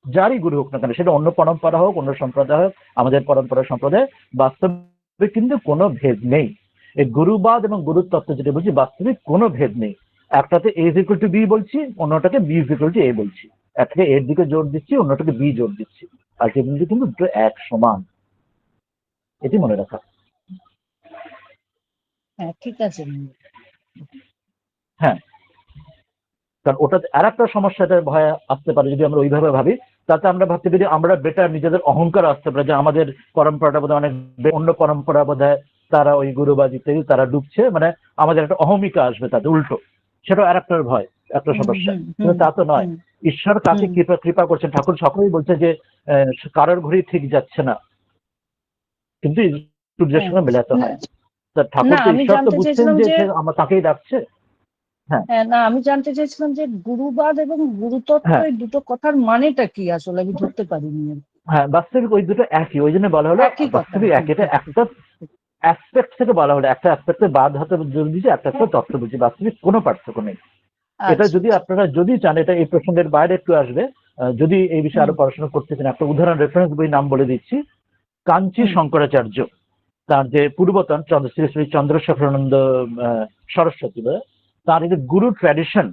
যারই গুরু হোক না কেন, সেটা অন্য পরম্পরা হোক, অন্য সম্প্রদায় হোক, আমাদের পরম্পরা সম্প্রদায়, বাস্তবে কিন্তু কোনো ভেদ নেই। এই গুরুবাদ এবং গুরুর তত্ত্ব যেটা বলছি, বাস্তবিক কোনো ভেদ নেই। একটাতে এ ইজ ইকুয়াল টু বি বলছি, অন্যটাকে বি ইজ ইকুয়াল টু এ বলছি। একটাকে এর দিকে জোর দিচ্ছি, অন্যটাকে বি জোর দিচ্ছি, আলটিমেটলি কিন্তু দুটো এক সমান। এটি মনে রাখা। হ্যাঁ, ঠিক আছে। হ্যাঁ, কারণ ওটা আর একটা সমস্যাটার ভয় আসতে পারে যদি আমরা ওইভাবে ভাবি, তাতে আমরা ভাবতে পারি আমরা বেটার, নিজেদের অহংকার আসতে পারে যে আমাদের পরম্পরাটা বোধহয় অনেক অন্য পরম্পরা বোধহয় তারা ওই গুরুবাদ ইত্যাদি তারা ডুবছে, মানে আমাদের একটা অহমিকা আসবে তাতে উল্টো, সেটা আর একটা ভয়, একটা সমস্যা। কিন্তু তা তো নয়। ঈশ্বর কাকে কৃপা কৃপা করছেন, ঠাকুর সকলেই বলছে যে কারোর ঘড়ি ঠিক যাচ্ছে না, কিন্তু সূর্যের সঙ্গে মেলাতে হয়। তা ঠাকুর তো, ঈশ্বর তো বুঝছেন যে আমরা তাকেই ডাকছে। হ্যাঁ, না, আমি জানতে চাইছিলাম যে গুরুবাদ এবং গুরুতত্ত্ব এই দুটো কথার মানেটা কি আসলে আমি ধরতে পারিনি। হ্যাঁ, বাস্তবিক ওই দুটো একই, ওই জন্য বলা হলো বাস্তবিক এক। এটা একটা অ্যাসপেক্ট থেকে বলা হলো, একটা অ্যাসপেক্টে বাদ হতে জোর দিয়েছে, একটা তত্ত্ব বুঝি, বাস্তবিক কোনো পার্থক্য নেই। এটা যদি আপনারা যদি চান, এটা এই প্রসঙ্গের বাইরে একটু আসবে, যদি এই বিষয়ে আরো পড়াশোনা করতে চান, একটা উদাহরণ রেফারেন্স বই নাম বলে দিচ্ছি, কাঞ্চি শঙ্করাচার্য, তার যে পূর্বতন শ্রী শ্রী চন্দ্রশেখরানন্দ সরস্বতী, তার এই গুরু ট্র্যাডিশন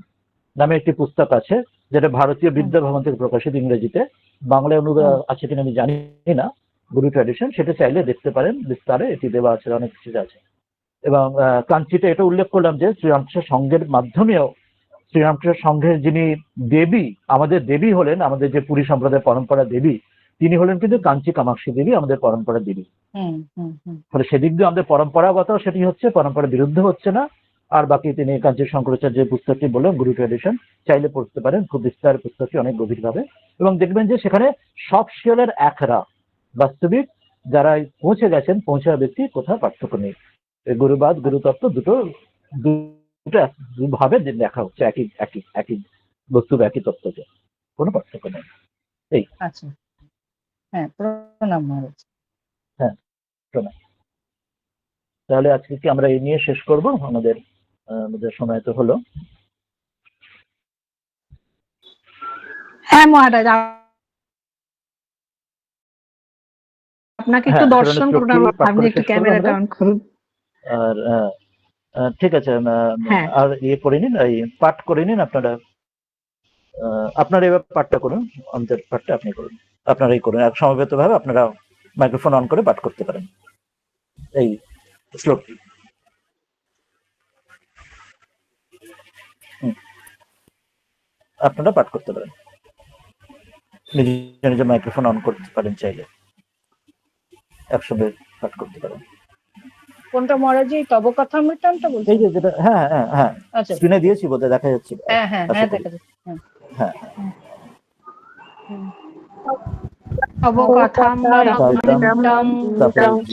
নামে একটি পুস্তক আছে, যেটা ভারতীয় বিদ্যা ভবন থেকে প্রকাশিত ইংরেজিতে, বাংলায় অনুবাদ আছে কিনা আমি জানি না। গুরু ট্র্যাডিশন, সেটা চাইলে দেখতে পারেন, বিস্তারে এটি দেওয়া আছে, অনেক কিছু আছে। এবং কাঞ্চিতে এটা উল্লেখ করলাম যে শ্রীরামকৃষ্ণ সংঘের মাধ্যমেও, শ্রীরামকৃষ্ণ সংঘের যিনি দেবী, আমাদের দেবী হলেন, আমাদের যে পুরী সম্প্রদায়ের পরম্পরা দেবী, তিনি হলেন কিন্তু কাঞ্চি কামাক্ষী দেবী, আমাদের পরম্পরা দেবী। ফলে সেদিক দিয়ে আমাদের পরম্পরাগত সেটি হচ্ছে, পরম্পরা বিরুদ্ধ হচ্ছে না। আর বাকি তিনি কাঞ্চি শঙ্করাচার্য যে পুস্তকটি বললেন গুরু ট্র্যাডিশন, চাইলে পড়তে পারেন, খুব বিস্তার পুস্তকটি, অনেক গভীরভাবে, এবং দেখবেন যে সেখানে সব শিয়ালের একরা, বাস্তবিক যারা পৌঁছে গেছেন, পৌঁছার ব্যক্তি, কোথাও পার্থক্য নেই। গুরুবাদ গুরুতত্ত্ব দুটো ভাবে দেখা হচ্ছে, একই একই একই বস্তু, একই তত্ত্বকে, কোনো পার্থক্য নেই। এই আচ্ছা, হ্যাঁ, প্রণাম মহারাজ। হ্যাঁ, প্রণাম। তাহলে আজকে কি আমরা এই নিয়ে শেষ করব? আমাদের সময় তো হলো। হ্যাঁ মহারাজ, আপনাকে একটু দর্শন করুন, আপনি একটু ক্যামেরাটা অন করুন। আর ঠিক আছে, আর ইয়ে করে নিন, এই পাঠ করে নিন আপনারা। আপনারা এবার পাঠটা করুন, আমাদের পাঠটা আপনি করুন, আপনারাই করুন, এক সমবেত ভাবে আপনারা মাইক্রোফোন অন করে পাঠ করতে পারেন এই শ্লোকটি। আপনারা পাঠ করতে পারেন, নিজে নিজে মাইক্রোফোন অন করতে পারেন, চাইলে একসঙ্গে পাঠ করতে পারেন। কোনটা মহারাজ? এই তব কথামৃতমটা বলছেন? এই যে যেটা, হ্যাঁ হ্যাঁ হ্যাঁ, স্ক্রিনে দিয়েছি, বোধহয় দেখা যাচ্ছে। হ্যাঁ হ্যাঁ হ্যাঁ, দেখা যাচ্ছে। হ্যাঁ, তব কথামৃতম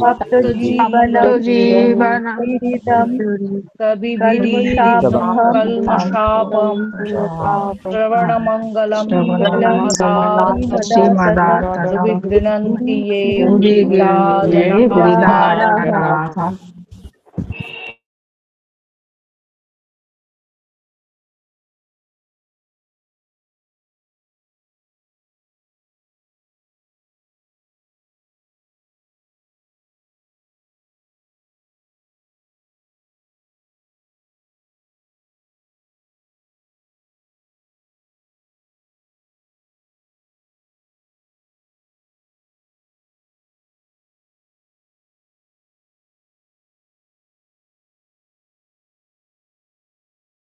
সপ্তজীবনম কবিভিরীডিতম কল্মষাপম শ্রবণমঙ্গলম শ্রীমদাততম গৃণন্তি য়ে বুদ্ধিজনাঃ।